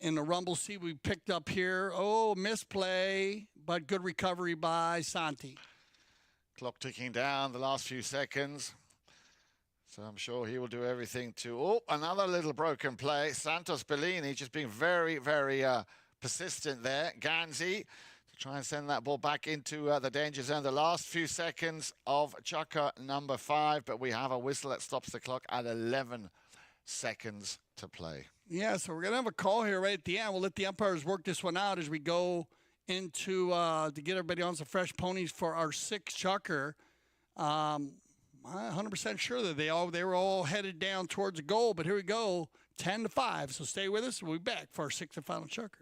In the rumble seat we picked up here. Oh, misplay, but good recovery by Santi. Clock ticking down the last few seconds. So I'm sure he will do everything to... Oh, another little broken play. Santos Bellini just being very persistent there. Ganzi to try and send that ball back into the danger zone. The last few seconds of Chukker number 5, but we have a whistle that stops the clock at 11 seconds to play. Yeah, so we're going to have a call here right at the end. We'll let the umpires work this one out as we go into to get everybody on some fresh ponies for our 6th Chukker. I'm 100% sure that they were all headed down towards the goal, but here we go, 10-5. So stay with us. We'll be back for our 6th and final Chukker.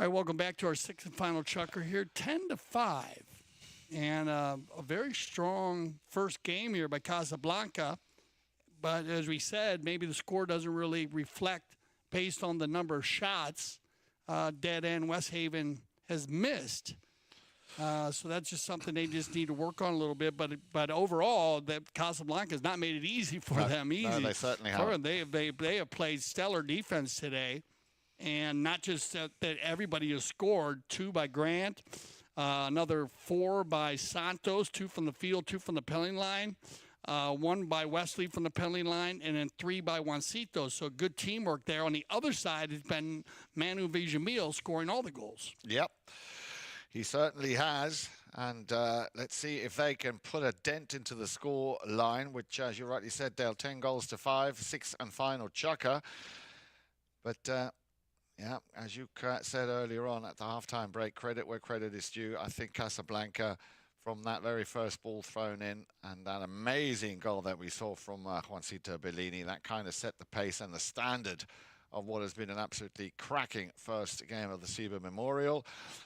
All right, welcome back to our sixth and final Chukker here, 10-5. And a very strong first game here by Casablanca. But as we said, maybe the score doesn't really reflect based on the number of shots Deadend West Haven has missed. So that's just something they just need to work on a little bit. But overall, that Casablanca has not made it easy for them. Easy. No, they certainly have. They have played stellar defense today. And not just that everybody has scored, 2 by Grant, another 4 by Santos, 2 from the field, 2 from the penalty line, 1 by Wesley from the penalty line, and then 3 by Juancito. So good teamwork there. On the other side has been Manu Villamil scoring all the goals. Yep, he certainly has. And let's see if they can put a dent into the score line, which, as you rightly said, Dale, 10 goals to 5, 6th and final Chukker. But yeah, as you said earlier on at the halftime break, credit where credit is due. I think Casablanca, from that very first ball thrown in and that amazing goal that we saw from Juancito Bellini, that kind of set the pace and the standard of what has been an absolutely cracking first game of the Sieber Memorial.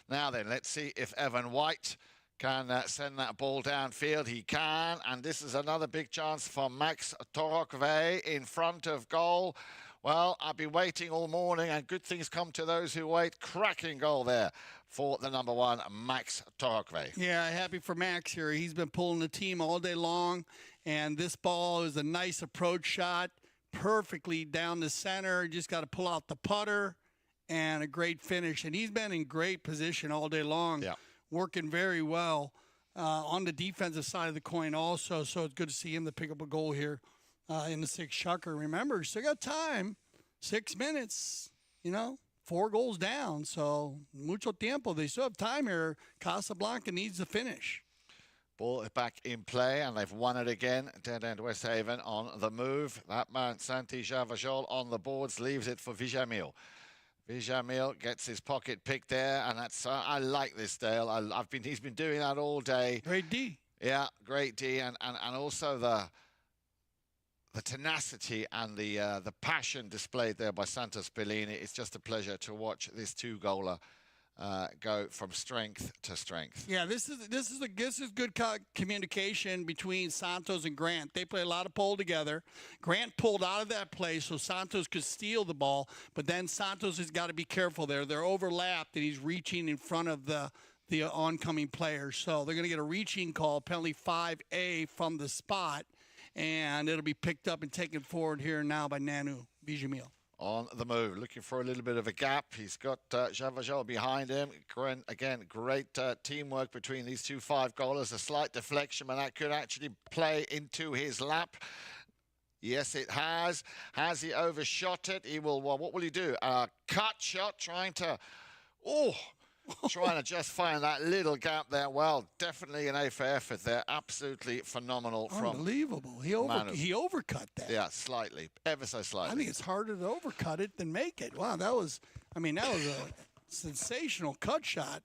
Now then, let's see if Evan White can send that ball downfield. He can, and this is another big chance for Max Torokve in front of goal. Well, I've been waiting all morning, and good things come to those who wait. Cracking goal there for the number 1, Max Torokve. Yeah, happy for Max here. He's been pulling the team all day long, and this ball is a nice approach shot, perfectly down the center. You just got to pull out the putter, and a great finish. And he's been in great position all day long, working very well on the defensive side of the coin also. So it's good to see him to pick up a goal here. In the 6th Chukker. Remember, still got time. 6 minutes, 4 goals down. So, mucho tiempo. They still have time here. Casablanca needs to finish. Ball back in play, and they've won it again. Deadend West Haven on the move. That man, Santi Javajol, on the boards, leaves it for Villamil. Villamil gets his pocket pick there, and that's I like this, Dale. He's been doing that all day. Great D. Yeah, great D, and also the tenacity and the passion displayed there by Santos Bellini. It's just a pleasure to watch this 2-goaler go from strength to strength. Yeah, this is good communication between Santos and Grant. They play a lot of pull together. Grant pulled out of that play so Santos could steal the ball, but then Santos has got to be careful there. They're overlapped, and he's reaching in front of the oncoming players. So they're going to get a reaching call, penalty 5A from the spot. And it'll be picked up and taken forward here now by Manu Villamil. On the move, looking for a little bit of a gap. He's got Javajol behind him. Again, great teamwork between these 2 5-goalers. A slight deflection, but that could actually play into his lap. Yes, it has. Has he overshot it? He will. Well, what will he do? A cut shot, trying to just find that little gap there. Well, definitely an A for effort there. Absolutely phenomenal from Unbelievable. He overcut that. Yeah, slightly. Ever so slightly. I think it's harder to overcut it than make it. Wow, that was a sensational cut shot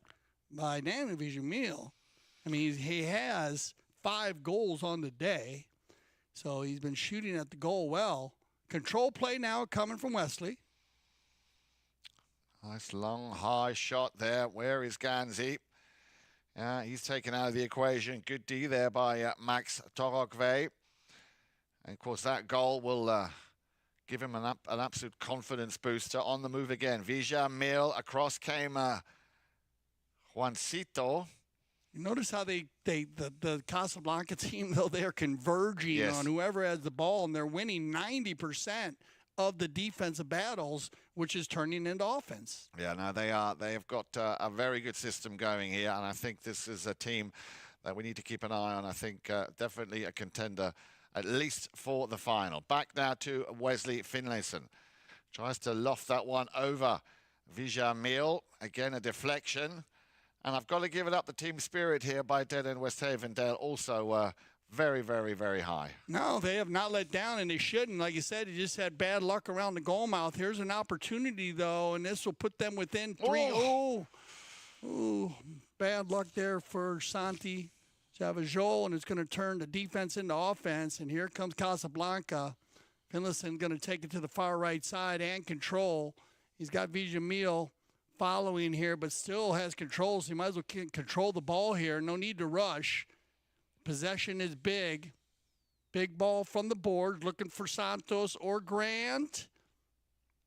by Manu Villamil. I mean, he has 5 goals on the day. So he's been shooting at the goal well. Control play now coming from Wesley. Nice long, high shot there. Where is Ganzi? He's taken out of the equation. Good D there by Max Torokve. And, of course, that goal will give him an absolute confidence booster. On the move again. Villamil. Across came Juancito. You notice how the Casablanca team, though, they're converging on whoever has the ball, and they're winning 90% of the defensive battles, which is turning into offense. Yeah, no, they are. They have got a very good system going here, and I think this is a team that we need to keep an eye on. I think definitely a contender, at least for the final. Back now to Wesley Finlayson. Tries to loft that one over Villamil. Again, a deflection. And I've got to give it up, the team spirit here by Deadend West Haven, Dale, also very, very, very high. No, they have not let down, and they shouldn't. Like you said, he just had bad luck around the goal mouth. Here's an opportunity, though, and this will put them within 3. Oh, bad luck there for Santi Javajol, and it's going to turn the defense into offense. And here comes Casablanca. Finlayson going to take it to the far right side and control. He's got Villamil following here, but still has control, so you might as well control the ball here. No need to rush. Possession is big. Big ball from the board, looking for Santos or Grant.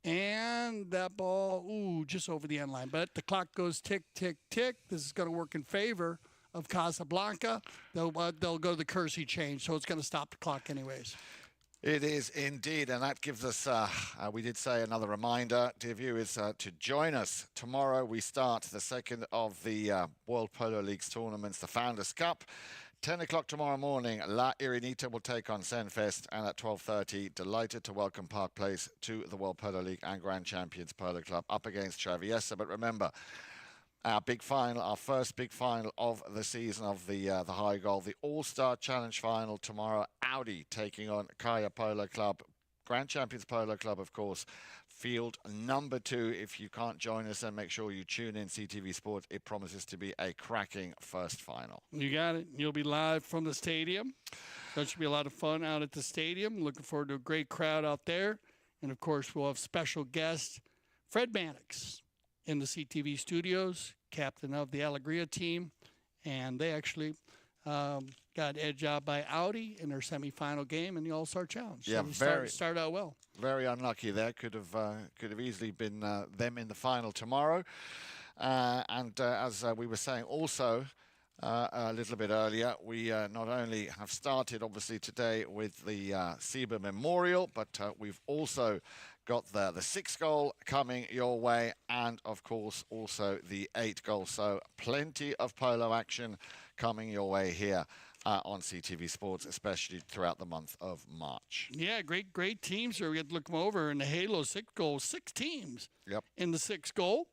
And that ball, just over the end line. But the clock goes tick, tick, tick. This is going to work in favor of Casablanca. They'll go to the Kersey change, so it's going to stop the clock anyways. It is indeed, and that gives us, we did say another reminder, dear viewers, to join us. Tomorrow we start the second of the World Polo League's tournaments, the Founders Cup. 10 o'clock tomorrow morning, La Irinita will take on Senfest, and at 12:30, delighted to welcome Park Place to the World Polo League and Grand Champions Polo Club up against Traviesa. But remember, our big final, our first big final of the season of the High Goal, the All-Star Challenge final tomorrow. Audi taking on Kaya Polo Club, Grand Champions Polo Club, of course. Field number 2. If you can't join us, then make sure you tune in CTV Sports. It promises to be a cracking first final. You got it. You'll be live from the stadium. That should be a lot of fun out at the stadium. Looking forward to a great crowd out there. And, of course, we'll have special guest Fred Mannix in the CTV studios, captain of the Alegria team. And they actually got edged out by Audi in their semifinal game in the All-Star Challenge. Yeah, so started out well. Very unlucky there. Could have easily been them in the final tomorrow. As we were saying also a little bit earlier, we not only have started obviously today with the Sieber Memorial, but we've also got the 6 goal coming your way, and of course also the 8 goal. So plenty of polo action coming your way here on CTV Sports, especially throughout the month of March. Yeah, great teams here. We had to look them over in the Halo 6 goal. 6 teams in the 6 goal.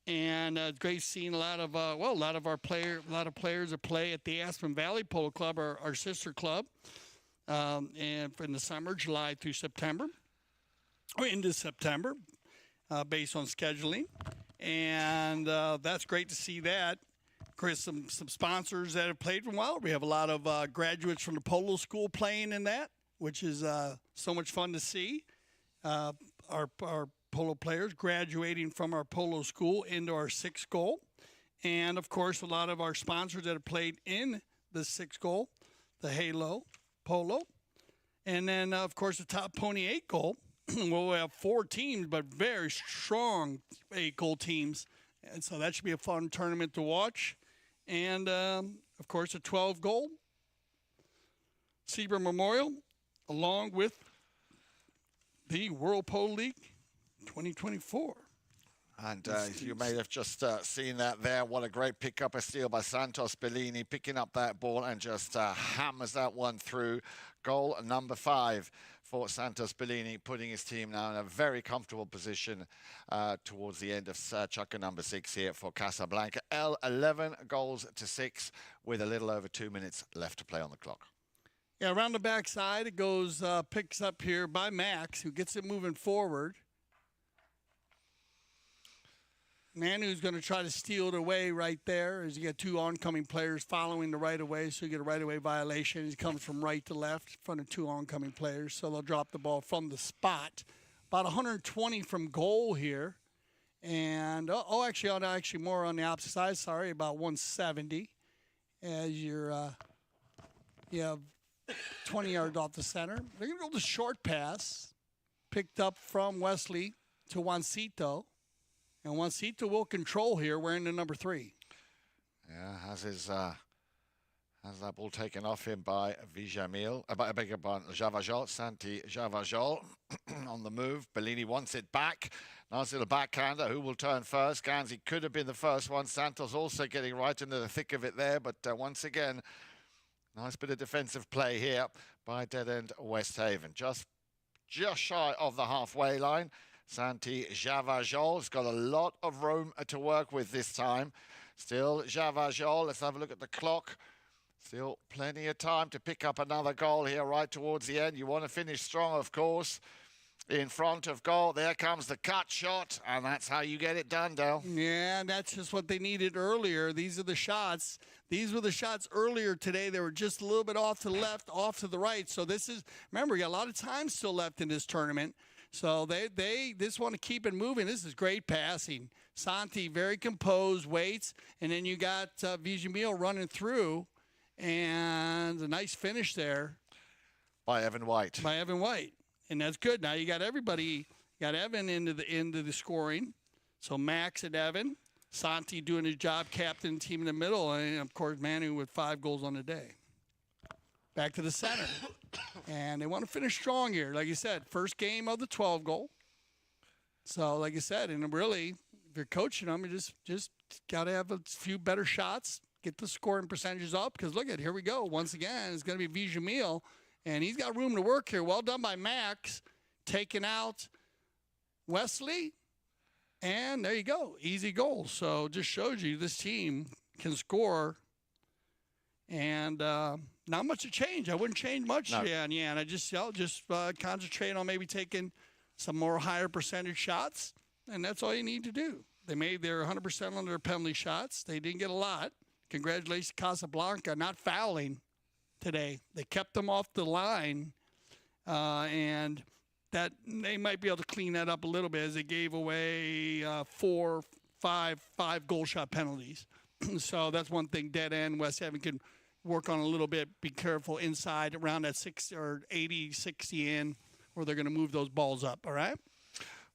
And it's great seeing a lot of players that play at the Aspen Valley Polo Club, our sister club, and in the summer, July through September, or into September, based on scheduling. And that's great to see that. Chris, some sponsors that have played for a while. We have a lot of graduates from the polo school playing in that, which is so much fun to see. Our polo players graduating from our polo school into our 6 goal. And, of course, a lot of our sponsors that have played in the 6 goal, the Halo Polo. And then, of course, the Top Pony 8 goal. We'll have 4 teams, but very strong 8 goal teams. And so that should be a fun tournament to watch. And, of course, a 12 goal Sieber Memorial, along with the World Polo League 2024. And you may have just seen that there. What a great pickup, a steal by Santos Bellini, picking up that ball and just hammers that one through. Goal number 5 for Santos Bellini, putting his team now in a very comfortable position towards the end of Chukker number 6 here for Casablanca. 11 goals to 6 with a little over 2 minutes left to play on the clock. Yeah, around the backside, it goes, picks up here by Max, who gets it moving forward. Manu's going to try to steal it away right there as you get 2 oncoming players following the right-of-way, so you get a right-of-way violation. He comes from right to left in front of 2 oncoming players, so they'll drop the ball from the spot. About 120 from goal here. And, actually more on the opposite side, sorry, about 170 as you have 20 yards off the center. They're going to go the short pass, picked up from Wesley to Juancito. And Juancito will control here, wearing the number 3. Yeah, has that ball taken off him by Vijamil, I beg your pardon, Javajol, Santi Javajol on the move. Bellini wants it back. Nice little backhander. Who will turn first? Ganzi could have been the first one. Santos also getting right into the thick of it there, but once again, nice bit of defensive play here by Deadend West Haven. Just shy of the halfway line. Santi Javajol's got a lot of room to work with this time. Still Javajol. Let's have a look at the clock. Still plenty of time to pick up another goal here right towards the end. You want to finish strong, of course. In front of goal. There comes the cut shot, and that's how you get it done, Dale. Yeah, and that's just what they needed earlier. These are the shots. These were the shots earlier today. They were just a little bit off to the left, off to the right. So this is, remember, you got a lot of time still left in this tournament. So they just want to keep it moving. This is great passing. Santi very composed, waits, and then you got Vijamil running through, and a nice finish there by Evan White. And that's good. Now you got everybody. You got Evan into the scoring. So Max and Evan, Santi doing his job, captain team in the middle, and of course Manu with 5 goals on the day. Back to the center, and they want to finish strong here. Like you said, first game of the 12 goal. So like you said, and really, if you're coaching them, you just got to have a few better shots, get the scoring percentages up. Because look at, here we go. Once again, it's going to be Vijamil, and he's got room to work here. Well done by Max, taking out Wesley. And there you go, easy goal. So just shows you this team can score, and not much to change. I wouldn't change much. No. Yeah, and I just concentrate on maybe taking some more higher percentage shots, and that's all you need to do. They made their 100% on their penalty shots. They didn't get a lot. Congratulations, Casablanca, not fouling today. They kept them off the line, and that they might be able to clean that up a little bit as they gave away 5 goal shot penalties. So that's one thing Deadend West Haven can work on a little bit. Be careful inside around that 60 or 80, 60 in, or they're going to move those balls up. All right.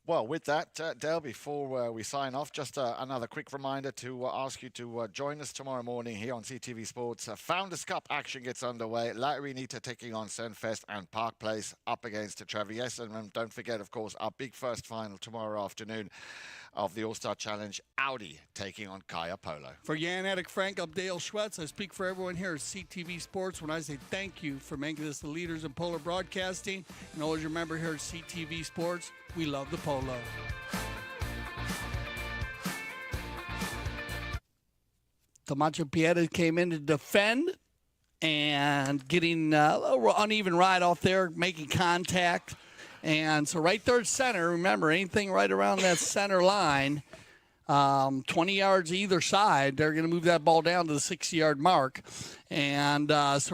Well, with that, Dale, before we sign off, just another quick reminder to ask you to join us tomorrow morning here on CTV Sports. Founders Cup action gets underway. Larinita taking on Senfest, and Park Place up against Travies. And don't forget, of course, our big first final tomorrow afternoon of the All-Star Challenge, Audi taking on Kaya Polo. For Jan Edick Frank, I'm Dale Schwetz. I speak for everyone here at CTV Sports when I say thank you for making us the leaders in polo broadcasting. And always remember, here at CTV Sports, we love the polo. Camacho Pieta came in to defend and getting a little uneven ride off there, making contact. And so right there at center, remember, anything right around that center line, 20 yards either side, they're going to move that ball down to the 60-yard mark. And so